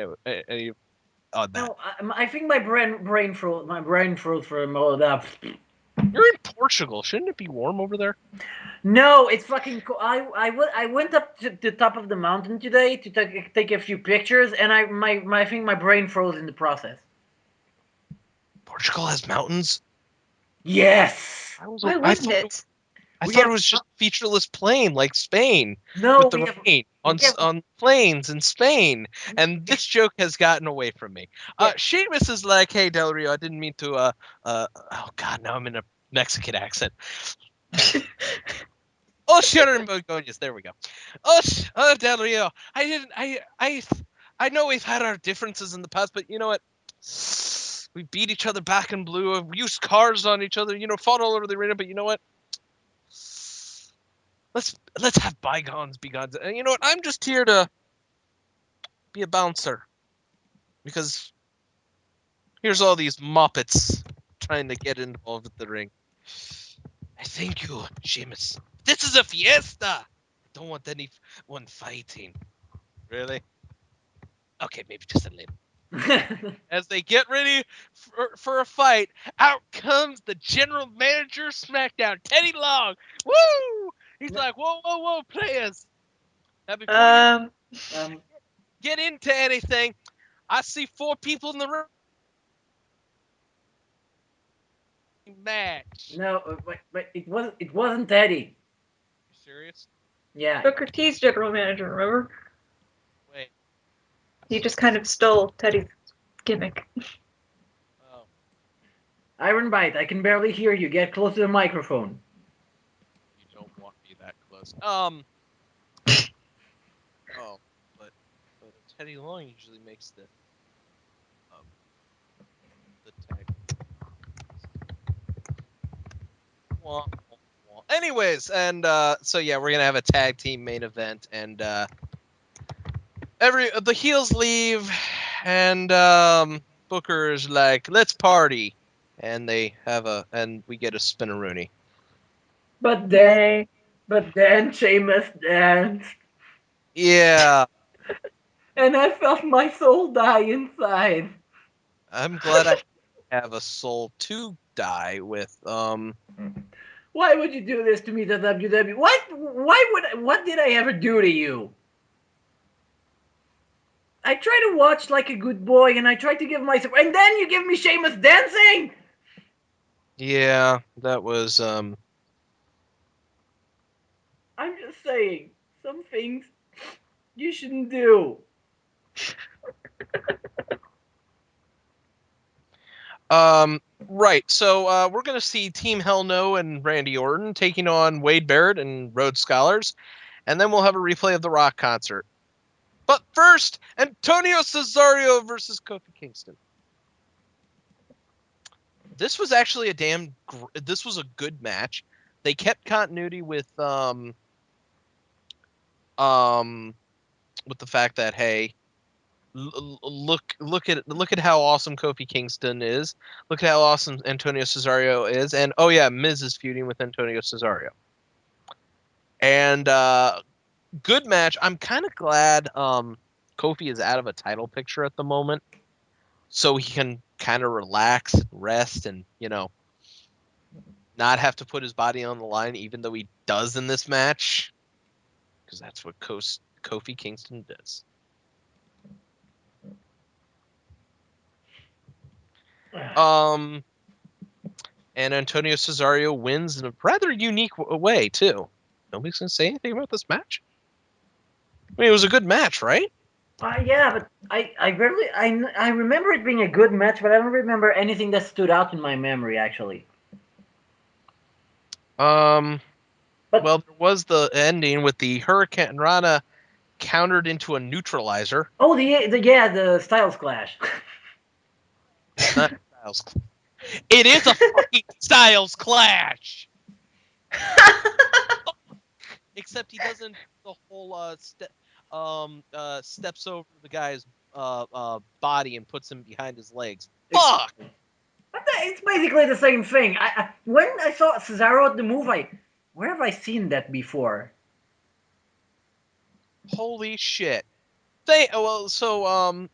on that. No, I think my brain froze for a moment. You're in Portugal. Shouldn't it be warm over there? No, it's fucking cool. I went up to the top of the mountain today to take a few pictures, and I think my brain froze in the process. Portugal has mountains. Yes. Why wouldn't it? I We thought have it was just featureless plain like Spain no. with the rain We have on plains in Spain. And this joke has gotten away from me. yeah. Sheamus is like, "Hey Del Rio, I didn't mean to oh god, now I'm in a Mexican accent. Oh, Sharon Begonias, there we go. Oh, Del Rio, I know we've had our differences in the past, but you know what? We beat each other back in blue, used cars on each other, fought all over the arena, but you know what? Let's have bygones be gods. And you know what? I'm just here to be a bouncer because here's all these muppets trying to get involved with the ring. I thank you, Sheamus. This is a fiesta. I don't want anyone fighting. Really? Okay, maybe just a little. As they get ready for a fight, out comes the general manager of SmackDown, Teddy Long. Woo! He's like, whoa, whoa, whoa, players. Now, before you um, get into anything, I see 4 people in the ring match. no, but it wasn't Teddy. You serious? Yeah. Booker T's general manager, remember? Wait. He just kind of stole Teddy's gimmick. Oh, Iron Bite, I can barely hear you. Get close to the microphone. you don't want me that close. Oh, but Teddy Long usually makes um the tag. Wah, wah, wah. Anyways, and so yeah, we're gonna have a tag team main event, and the heels leave, and Booker is like, "Let's party," and we get a spinneroonie. But then, Yay. Sheamus danced, Yeah, and I felt my soul die inside. I'm glad I have a soul to die with. Why would you do this to me, the WWE? What? What did I ever do to you? I try to watch like a good boy, and I try to give myself, and then you give me Sheamus dancing. Yeah, that was I'm just saying, some things you shouldn't do. right. So we're gonna see Team Hell No and Randy Orton taking on Wade Barrett and Rhodes Scholars, and then we'll have a replay of the Rock concert. But first, Antonio Cesaro versus Kofi Kingston. This was actually this was a good match. They kept continuity with the fact that, hey, look at how awesome Kofi Kingston is. Look at how awesome Antonio Cesaro is, and oh yeah, Miz is feuding with Antonio Cesaro. And good match. I'm kind of glad Kofi is out of a title picture at the moment, so he can kind of relax and rest, and not have to put his body on the line, even though he does in this match, because that's what Kofi Kingston does. And Antonio Cesaro wins in a rather unique way too. Nobody's gonna say anything about this match. I mean, it was a good match, right? Yeah, but I remember it being a good match, but I don't remember anything that stood out in my memory actually. But But well, there was the ending with the Hurricane Rana countered into a neutralizer. oh, the Styles Clash. It's not Styles. It is a fucking Styles Clash. Except he doesn't the whole steps over the guy's body and puts him behind his legs. Fuck. But it's basically the same thing. When I saw Cesaro at the move, where have I seen that before? Holy shit. Antonio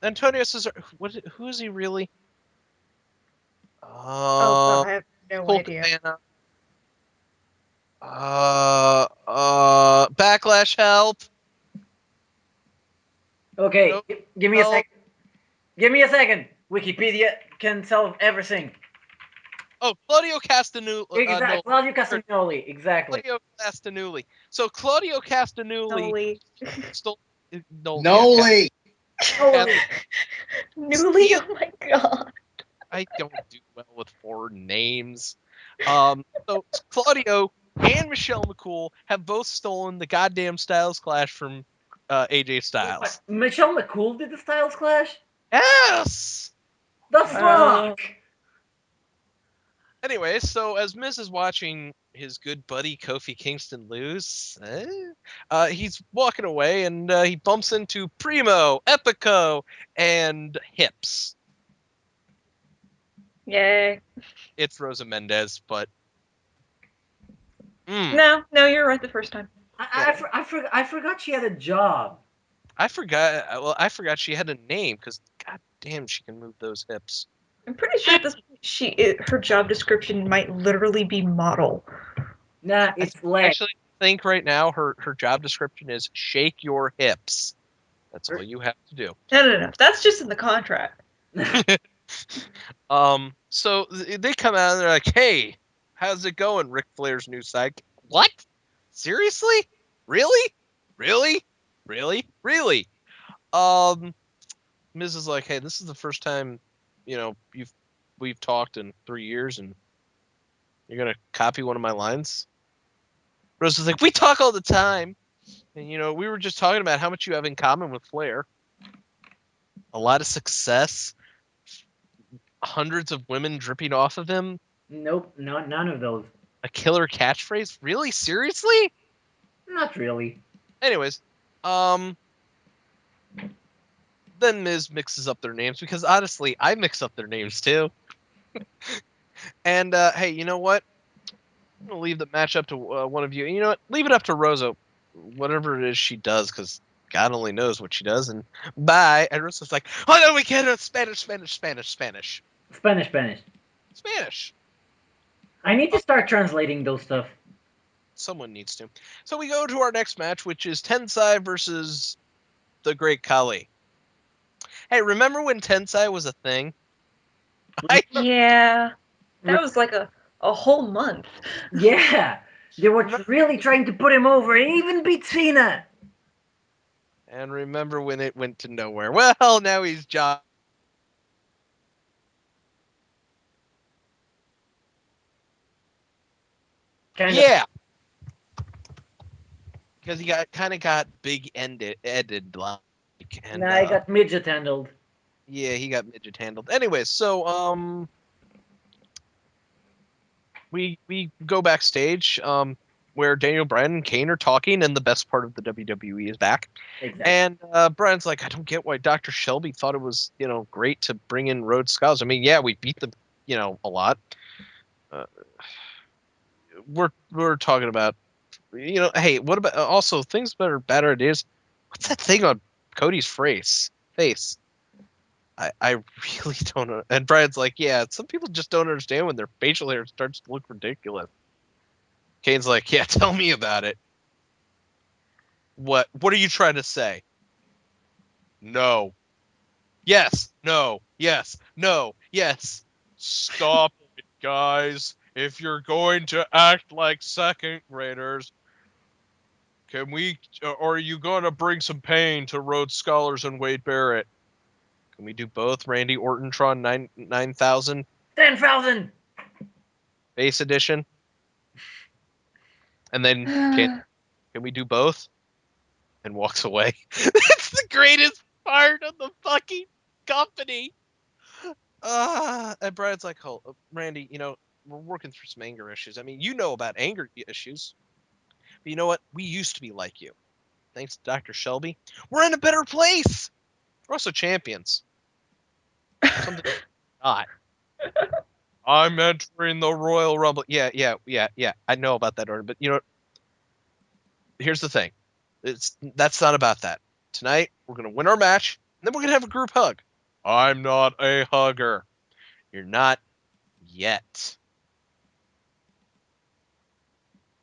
Cesaro, who is he really? Oh god, I have no Colt idea. Cabana. Backlash help. Okay, Nope. give me a second. Give me a second. Wikipedia can solve everything. Oh, Claudio Castagnoli. Exactly. Claudio Castagnoli. Exactly. Claudio Castagnoli. So Claudio Castagnoli Noli. stole Noli. Holy. Newly? Oh my god. I don't do well with foreign names. So Claudio and Michelle McCool have both stolen the goddamn Styles Clash from AJ Styles. Michelle McCool did the Styles Clash? Yes. The fuck? Anyway, so as Miz is watching his good buddy Kofi Kingston lose, he's walking away and he bumps into Primo, Epico, and Hips. Yay. It's Rosa Mendez, but No, you're right the first time. I forgot she had a job. I forgot. Well, I forgot she had a name because god damn, she can move those hips. I'm pretty sure at this point her job description might literally be model. Nah, it's leg. Actually, I think right now her job description is shake your hips. That's all you have to do. No. That's just in the contract. So they come out and they're like, "Hey, how's it going, Ric Flair's new sidekick?" What? Seriously? Really? Really? Really? Really? Miz is like, "Hey, this is the first time, we've talked in 3 years, and you're gonna copy one of my lines." Rose is like, "We talk all the time, and we were just talking about how much you have in common with Flair. A lot of success, hundreds of women dripping off of him, Nope, none of those. a killer catchphrase. Really? Seriously?" Not really. Anyways, then Miz mixes up their names because honestly, I mix up their names too. And hey, you know what? I'm gonna leave the match up to one of you. And you know what? Leave it up to Rosa, whatever it is she does, because God only knows what she does. And bye. And Rosa's like, "Oh no, we can't do it. Spanish. Spanish. I need to start translating those stuff. Someone needs to. So we go to our next match, which is Tensai versus the Great Khali. Hey, remember when Tensai was a thing? Yeah. That was like a whole month. Yeah, they were really trying to put him over, and even beat Cena. And remember when it went to nowhere? Well, now he's job. Yeah, because he got big ended. And, I got midget handled. Yeah, he got midget handled. Anyway, so we go backstage where Daniel Bryan and Kane are talking, and the best part of the WWE is back. Exactly. And Bryan's like, I don't get why Dr. Shelby thought it was, great to bring in Rhodes Scholars. I mean, yeah, we beat them, a lot. We're talking about, hey, what about also things that are bad ideas? What's that thing on Cody's face? I really don't know. And Brian's like, yeah, some people just don't understand when their facial hair starts to look ridiculous. Kane's like, yeah, tell me about it. What are you trying to say? No. Yes. No. Yes. No. Yes. Stop it, guys. If you're going to act like second graders, or are you going to bring some pain to Rhodes Scholars and Wade Barrett? Can we do both? Randy Orton-tron 9,000? 10,000! Base edition? And then can we do both? And walks away. That's the greatest part of the fucking company. And Brian's like, oh, Randy, we're working through some anger issues. I mean, you know about anger issues. But you know what? We used to be like you. Thanks to Dr. Shelby. We're in a better place. We're also champions. Something not. I'm entering the Royal Rumble. Yeah. I know about that order, but here's the thing. That's not about that. Tonight we're gonna win our match, and then we're gonna have a group hug. I'm not a hugger. You're not yet.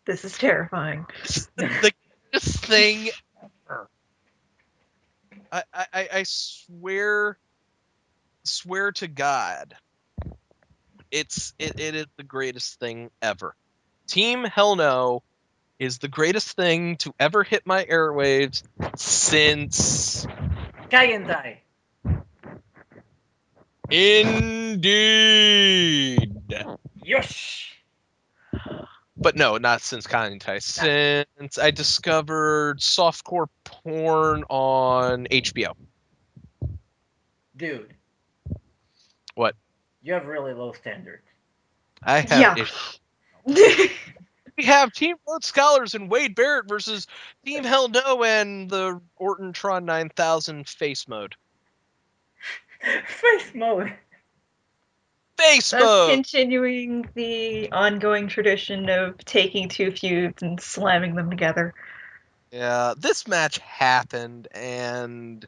This is terrifying. The greatest thing ever. I swear to God, it is the greatest thing ever. Team Hell No is the greatest thing to ever hit my airwaves since Kayentai. Indeed. Yes! But no, not since Kanye. Since I discovered softcore porn on HBO. Dude. What? You have really low standards. I have Yeah. issues. We have Team Rhodes Scholars and Wade Barrett versus Team Hell No and the Orton-tron 9,000 face mode. Face mode. Face That's mode! continuing the ongoing tradition of taking two feuds and slamming them together. Yeah, this match happened, and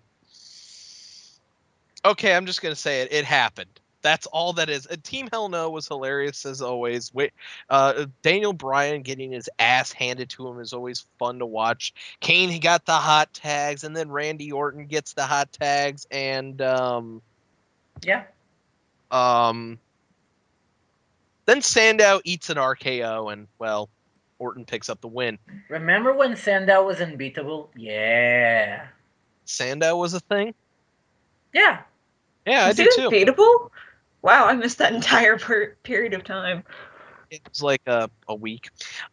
okay, I'm just gonna say it. It happened. That's all that is. Team Hell No was hilarious as always. Daniel Bryan getting his ass handed to him is always fun to watch. Kane, he got the hot tags, and then Randy Orton gets the hot tags, and Yeah. then Sandow eats an RKO, and well, Orton picks up the win. Remember when Sandow was unbeatable? Yeah. Sandow was a thing. Yeah. Yeah, I Was do he too. unbeatable? Wow, I missed that entire period of time. It was like a week.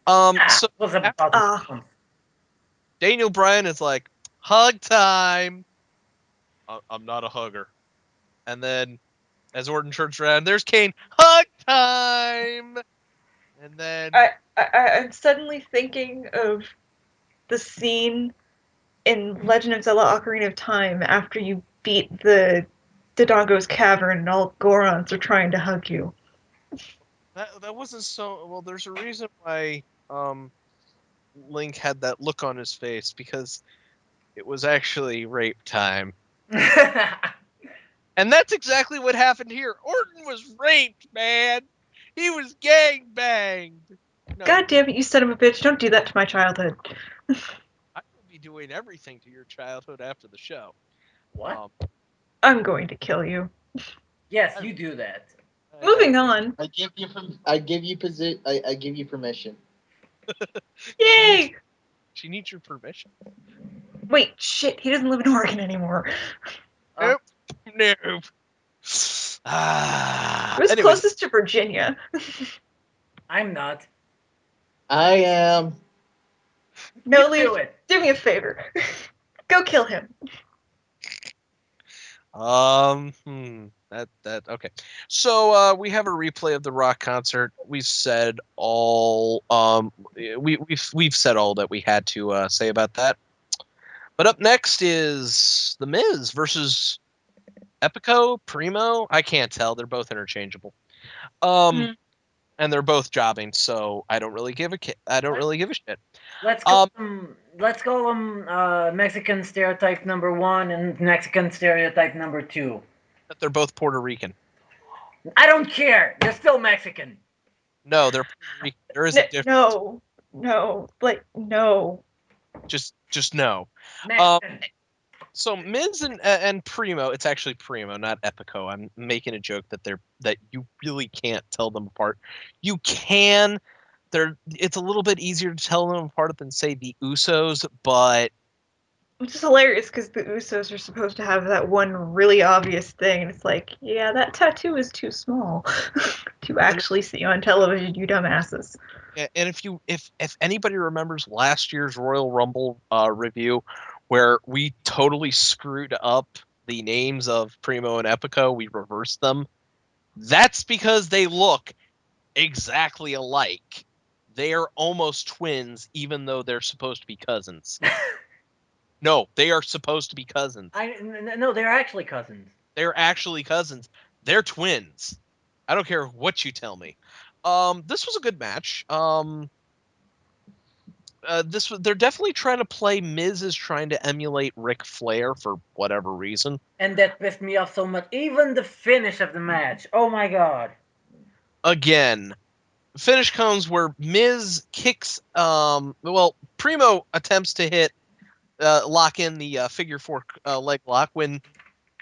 Ah, So it was about Ah. Daniel Bryan is like, hug time. I'm not a hugger. And then as Orton turns around, there's Kane, hug time. And then I'm suddenly thinking of the scene in Legend of Zelda Ocarina of Time after you beat the Dodongo's cavern and all Gorons are trying to hug you. that wasn't so well. There's a reason why Link had that look on his face, because it was actually rape time. And that's exactly what happened here. Orton was raped, man. He was gang banged. No, God damn it, you son of a bitch, don't do that to my childhood. I will be doing everything to your childhood after the show. What? I'm going to kill you. Yes, you do that. Moving on. I give you permission. Yay! She needs your permission. Wait, shit, he doesn't live in Oregon anymore. Nope. Nope. It was Anyways, closest to Virginia. I'm not. I am. No, You Leaf, do it. do me a favor. Go kill him. Okay. So we have a replay of the Rock concert. We've said all we've said all that we had to say about that. But up next is The Miz versus Epico, Primo. I can't tell. They're both interchangeable. Mhm. And they're both jobbing, so I don't really give a shit. Let's call them Mexican stereotype number 1 and Mexican stereotype number 2. That they're both Puerto Rican. I don't care. They're still Mexican. No, they're Puerto Rican. There is a difference. No, like no. Just no. Mexican. So Miz and Primo, it's actually Primo, not Epico. I'm making a joke that you really can't tell them apart. You can. It's a little bit easier to tell them apart than say the Usos, but Which is hilarious because the Usos are supposed to have that one really obvious thing, and it's like, yeah, that tattoo is too small to actually see on television, you dumbasses. and if anybody remembers last year's Royal Rumble review, where we totally screwed up the names of Primo and Epico, we reversed them. That's because they look exactly alike. They are almost twins, even though they're supposed to be cousins. No, they are supposed to be cousins. No, they're actually cousins. They're actually cousins. They're twins. I don't care what you tell me. This was a good match. They're definitely trying to play. Miz is trying to emulate Ric Flair for whatever reason. And that pissed me off so much. Even the finish of the match. Oh my god. Again, finish comes where Miz kicks. Primo attempts to lock in the figure 4 leg lock when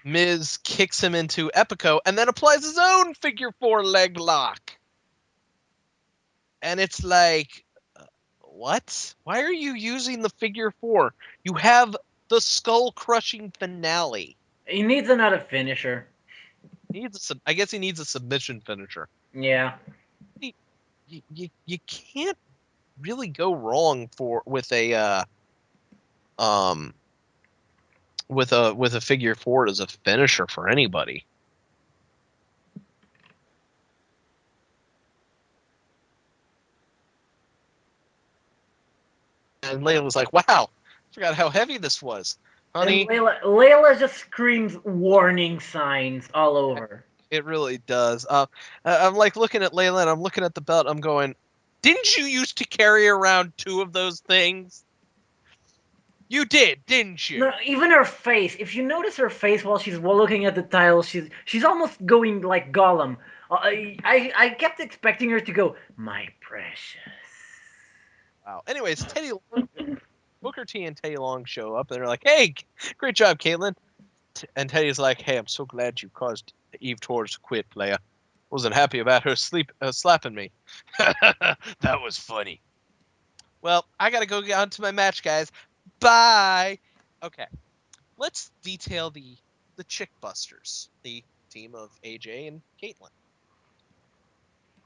Miz kicks him into Epico and then applies his own figure 4 leg lock. And it's like, what? Why are you using the figure 4? You have the skull crushing finale. He needs another finisher. I guess he needs a submission finisher. Yeah. You can't really go wrong with a figure 4 as a finisher for anybody. And Layla was like, "Wow, forgot how heavy this was, honey." And Layla just screams warning signs all over. It really does. I'm like looking at Layla and I'm looking at the belt. I'm going, "Didn't you used to carry around 2 of those things? You did, didn't you?" No, even her face. If you notice her face while she's looking at the title, she's almost going like Gollum. I kept expecting her to go, "My precious." Wow. Anyways, Booker T and Teddy Long show up and they're like, "Hey, great job, Caitlin." And Teddy's like, "Hey, I'm so glad you caused Eve Torres to quit, player. Wasn't happy about her slapping me." That was funny. Well, I gotta go get on to my match, guys. Bye. Okay, let's detail the Chick Busters, the team of AJ and Caitlin.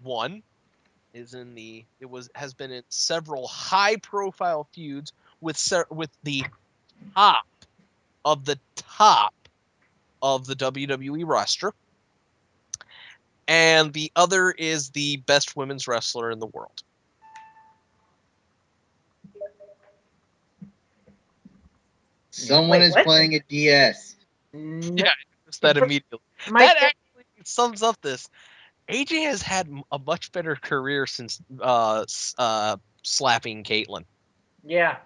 One has been in several high profile feuds with the top of the top of the WWE roster, and the other is the best women's wrestler in the world. Someone is what? playing a DS. No, Yeah, just that immediately. my That fa- actually sums up this. AJ has had a much better career since slapping Caitlyn. yeah,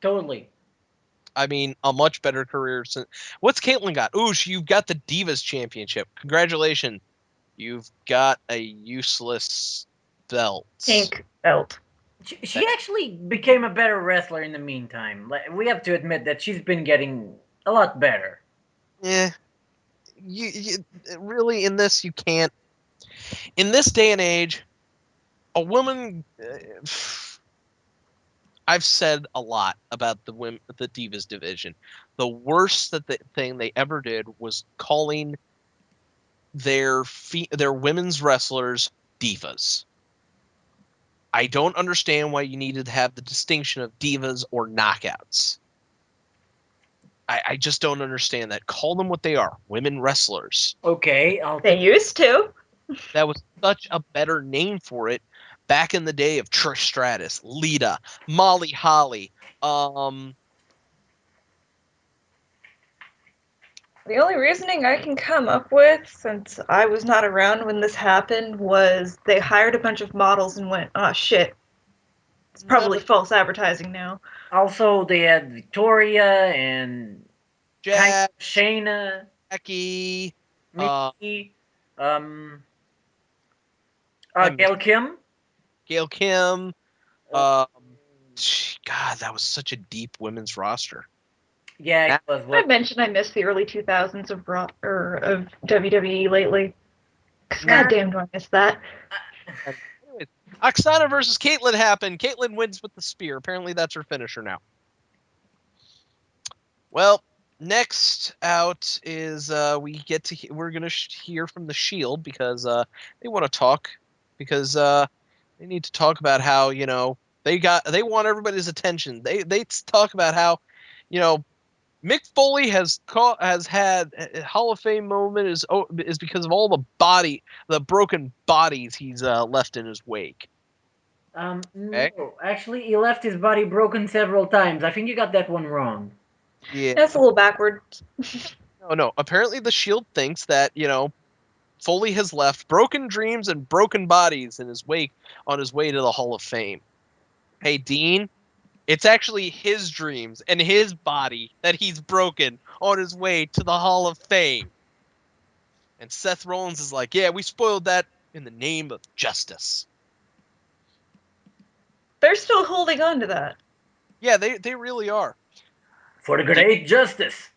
totally. I mean, a much better career since. What's Caitlyn got? Ooh, you've got the Divas Championship. Congratulations. You've got a useless belt. Pink belt. She actually became a better wrestler in the meantime. Like, we have to admit that she's been getting a lot better. Yeah. You really, in this, you can't. In this day and age, a woman. I've said a lot about the Divas division. The worst thing they ever did was calling their women's wrestlers divas. I don't understand why you needed to have the distinction of divas or knockouts. I just don't understand that. Call them what they are, women wrestlers. Okay, They used to. That was such a better name for it back in the day of Trish Stratus, Lita, Molly Holly. The only reasoning I can come up with, since I was not around when this happened, was they hired a bunch of models and went, oh shit, it's probably false advertising now. Also, they had Victoria and kind Jack, of Shayna, Jackie, Nikki, um, I miss Gail Kim. Gail Kim. Uh, God, that was such a deep women's roster. yeah, Now, it was I what. mentioned I missed the early 2000s of of WWE lately. 'Cause Nah. goddamn, do I miss that. anyways, Oksana versus Caitlyn happened. Caitlyn wins with the spear. Apparently, that's her finisher now. Well, next out is we're gonna hear from the Shield because they want to talk because they need to talk about how they want everybody's attention. They talk about how Mick Foley has had a Hall of Fame moment is because of all the broken bodies he's left in his wake. Okay? No, actually, he left his body broken several times. I think you got that one wrong. Yeah. That's a little backwards. No. Apparently, the Shield thinks that Foley has left broken dreams and broken bodies in his wake on his way to the Hall of Fame. Hey, Dean, it's actually his dreams and his body that he's broken on his way to the Hall of Fame. And Seth Rollins is like, yeah, we spoiled that in the name of justice. They're still holding on to that. Yeah, they really are. For the great justice.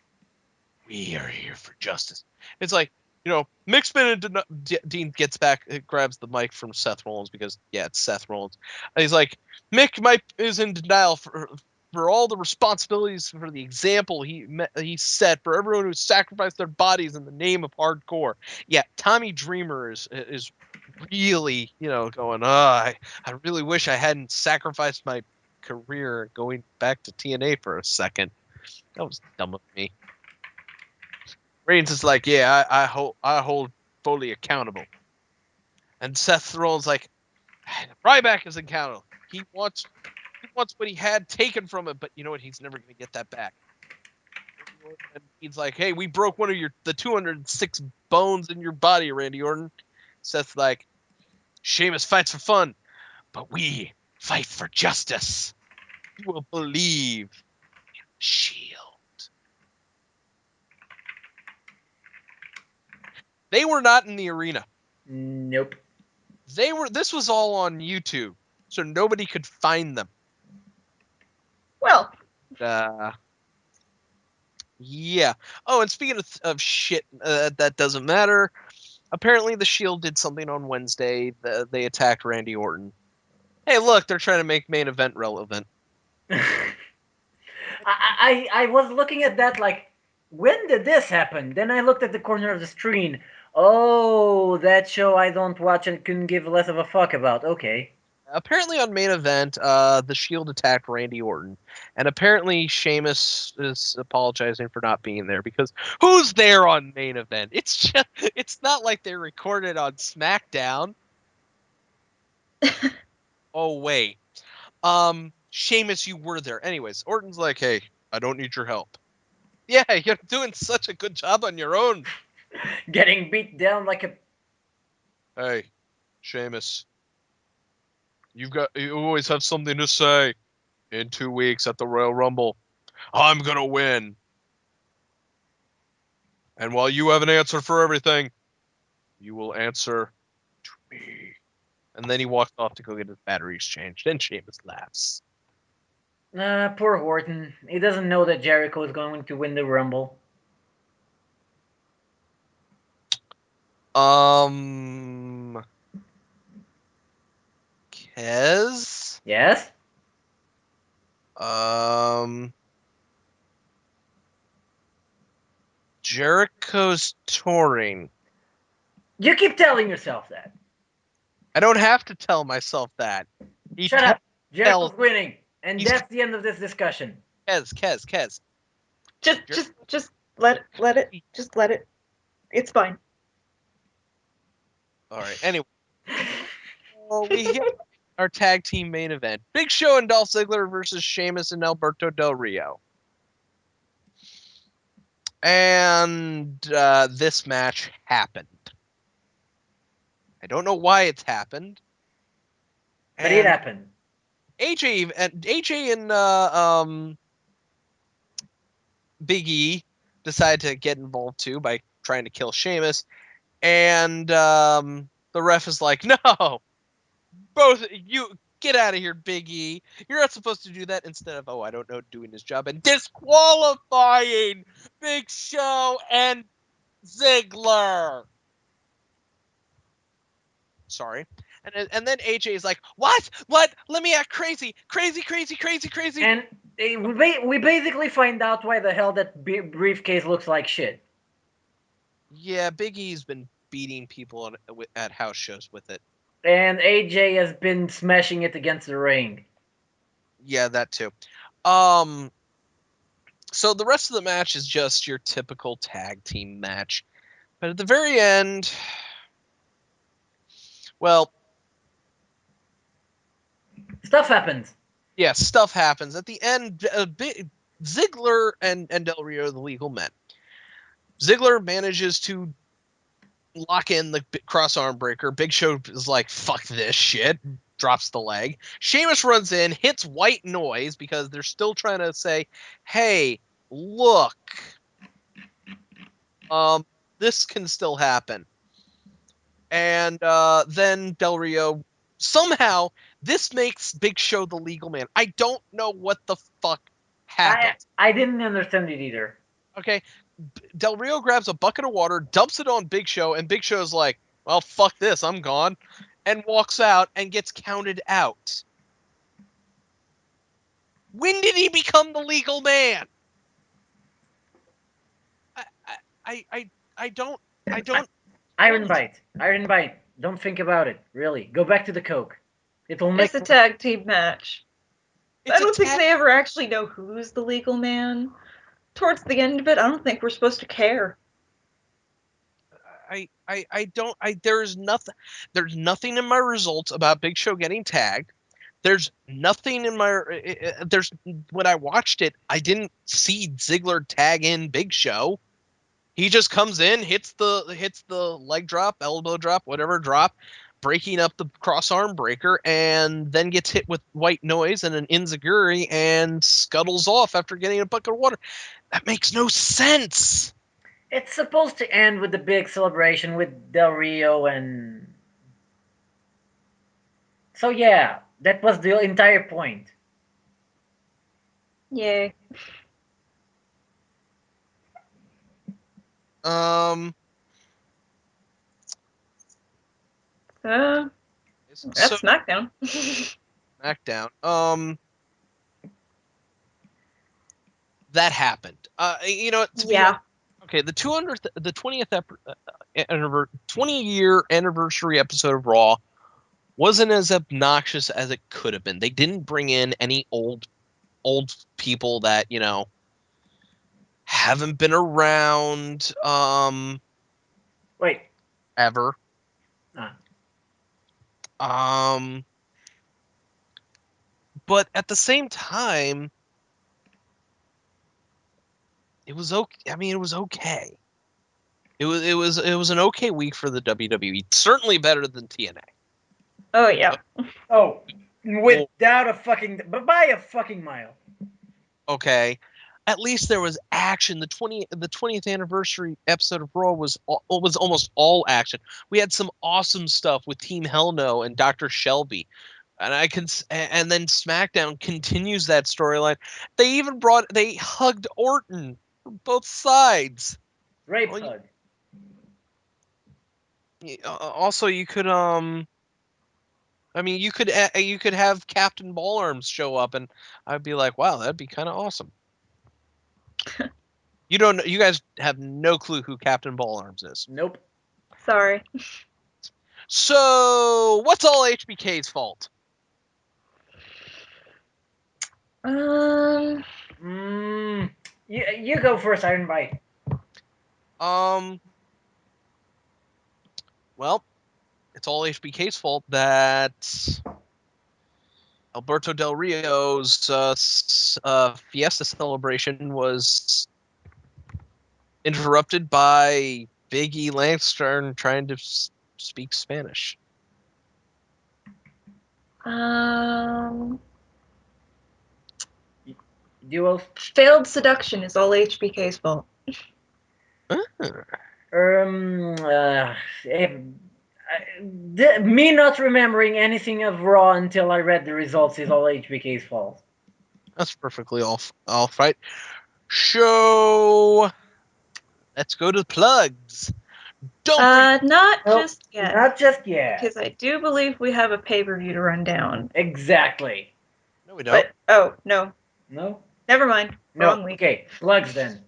We are here for justice. It's like, Mick Dean gets back, grabs the mic from Seth Rollins because, yeah, it's Seth Rollins. And he's like, Mick is in denial for all the responsibilities for the example he set for everyone who sacrificed their bodies in the name of hardcore. Yeah, Tommy Dreamer is really, going, I really wish I hadn't sacrificed my career going back to TNA for a second. That was dumb of me. Reigns is like, yeah, I hold Foley accountable. And Seth Rollins like, Ryback is accountable. He wants what he had taken from him, but you know what? He's never gonna get that back. And he's like, hey, we broke one of the 206 bones in your body, Randy Orton. Seth's like, Sheamus fights for fun, but we fight for justice. You will believe Shield. They were not in the arena. Nope. This was all on YouTube, so nobody could find them. Well, Yeah. Oh, and speaking of shit that doesn't matter, apparently the Shield did something on Wednesday. They attacked Randy Orton. Hey, look, they're trying to make main event relevant. I was looking at that like, when did this happen? Then I looked at the corner of the screen. Oh, that show I don't watch and couldn't give less of a fuck about. Okay. Apparently on main event, the Shield attacked Randy Orton, and apparently Sheamus is apologizing for not being there because who's there on main event? It's not like they recorded on SmackDown. Oh wait. Sheamus, you were there. Anyways, Orton's like, hey, I don't need your help. Yeah, you're doing such a good job on your own. Getting beat down like a. Hey, Sheamus, you always have something to say. In 2 weeks at the Royal Rumble, I'm gonna win. And while you have an answer for everything, you will answer to me. And then he walks off to go get his batteries changed. And Sheamus laughs. Poor Horton. He doesn't know that Jericho is going to win the Rumble. Kez? Yes? Jericho's touring. You keep telling yourself that. I don't have to tell myself that. Shut up. Jericho's tells winning. And he's that's the end of this discussion. Kez. Just let it. It's fine. All right. Anyway, well, we get our tag team main event: Big Show and Dolph Ziggler versus Sheamus and Alberto Del Rio. And this match happened. I don't know why it's happened. But it happened. AJ and Big E decide to get involved too by trying to kill Sheamus, and the ref is like, "No, both you get out of here, Big E. You're not supposed to do that." Instead of, I don't know, doing his job and disqualifying Big Show and Ziggler. Sorry. And then AJ is like, what? Let me act crazy. Crazy. And we basically find out why the hell that briefcase looks like shit. Yeah, Big E's been beating people at house shows with it. And AJ has been smashing it against the ring. Yeah, that too. So the rest of the match is just your typical tag team match. But at the very end, well, Stuff happens. yeah, stuff happens. At the end, Ziggler and Del Rio are the legal men. Ziggler manages to lock in the cross arm breaker. Big Show is like, fuck this shit. Drops the leg. Sheamus runs in, hits White Noise because they're still trying to say, hey, look, this can still happen. And then Del Rio, somehow, this makes Big Show the legal man. I don't know what the fuck happened. I didn't understand it either. Okay, Del Rio grabs a bucket of water, dumps it on Big Show, and Big Show's like, well, fuck this, I'm gone, and walks out and gets counted out. When did he become the legal man? I don't. Iron Bite. Don't think about it. Really, go back to the Coke. It'll make. It's a tag team match. It's I don't think they ever actually know who's the legal man. Towards the end of it, I don't think we're supposed to care. there's nothing in my results about Big Show getting tagged. There's nothing in my there's when I watched it, I didn't see Ziggler tag in Big Show. He just comes in, hits the leg drop, elbow drop, whatever drop, breaking up the cross arm breaker, and then gets hit with White Noise and an enziguri and scuttles off after getting a bucket of water. That makes no sense. It's supposed to end with the big celebration with Del Rio and. So yeah, that was the entire point. Yay. That's SmackDown. SmackDown. That happened. Yeah. Okay, the 20-year anniversary episode of Raw wasn't as obnoxious as it could have been. They didn't bring in any old people that, haven't been around Wait. ever. But at the same time, it was okay. I mean, it was okay. It was an okay week for the WWE. Certainly better than TNA. Oh yeah. Oh, without a fucking, but by a fucking mile. Okay, at least there was action. The 20th anniversary episode of Raw was almost all action. We had some awesome stuff with Team Hell No and Dr. Shelby. And then SmackDown continues that storyline. They hugged Orton from both sides. Rape hug. Also, you could you could have Captain Ballarms show up, and I'd be like, wow, that'd be kind of awesome. You guys have no clue who Captain Ballarms is. Nope. Sorry. So, what's all HBK's fault? You go first, Iron Bite. Well, it's all HBK's fault that Alberto Del Rio's fiesta celebration was interrupted by Big E Langston trying to speak Spanish. Duels. Failed seduction is all HBK's fault. Me not remembering anything of Raw until I read the results is all HBK's fault. That's perfectly all right. Show. Let's go to the plugs. Don't forget. Not Nope, just yet. Not just yet. Because I do believe we have a pay-per-view to run down. Exactly. No, we don't. But, oh, no. No? Never mind. No. Wrong week. Okay, plugs then.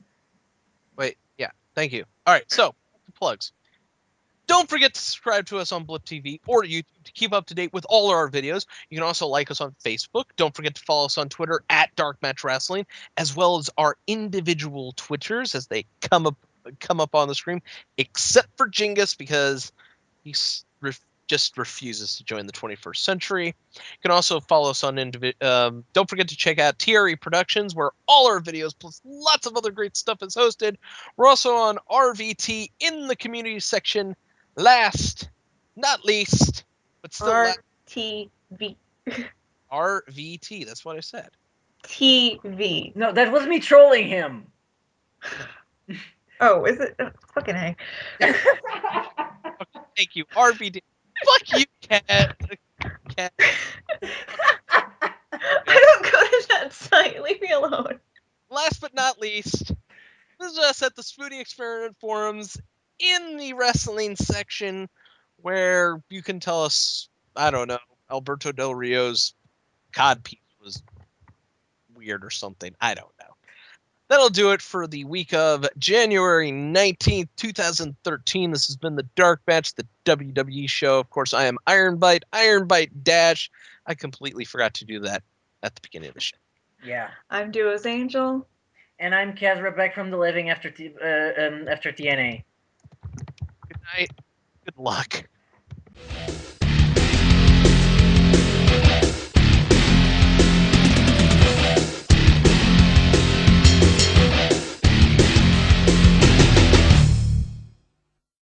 Wait, yeah, thank you. All right, so plugs. Don't forget to subscribe to us on Blip TV or YouTube to keep up to date with all of our videos. You can also like us on Facebook. Don't forget to follow us on Twitter at DarkMatch Wrestling, as well as our individual Twitters as they come up on the screen, except for Jingus because he just refuses to join the 21st century. You can also follow us on don't forget to check out TRE Productions, where all our videos plus lots of other great stuff is hosted. We're also on RVT in the community section. Last, not least, but still RTV. RVT. That's what I said. TV. No, that was me trolling him. Oh, is it? Oh, fucking A. Thank you, RVT. Fuck you, cat. I don't go to that site. Leave me alone. Last but not least, this is us at the Spoonie Experiment forums in the wrestling section, where you can tell us, I don't know, Alberto Del Rio's cod piece was weird or something. I don't know. That'll do it for the week of January 19th, 2013. This has been the Dark Match, the WWE show. Of course, I am Iron Bite Dash. I completely forgot to do that at the beginning of the show. Yeah. I'm Duo's Angel. And I'm Kezra, back from the living after TNA. Good night. Good luck.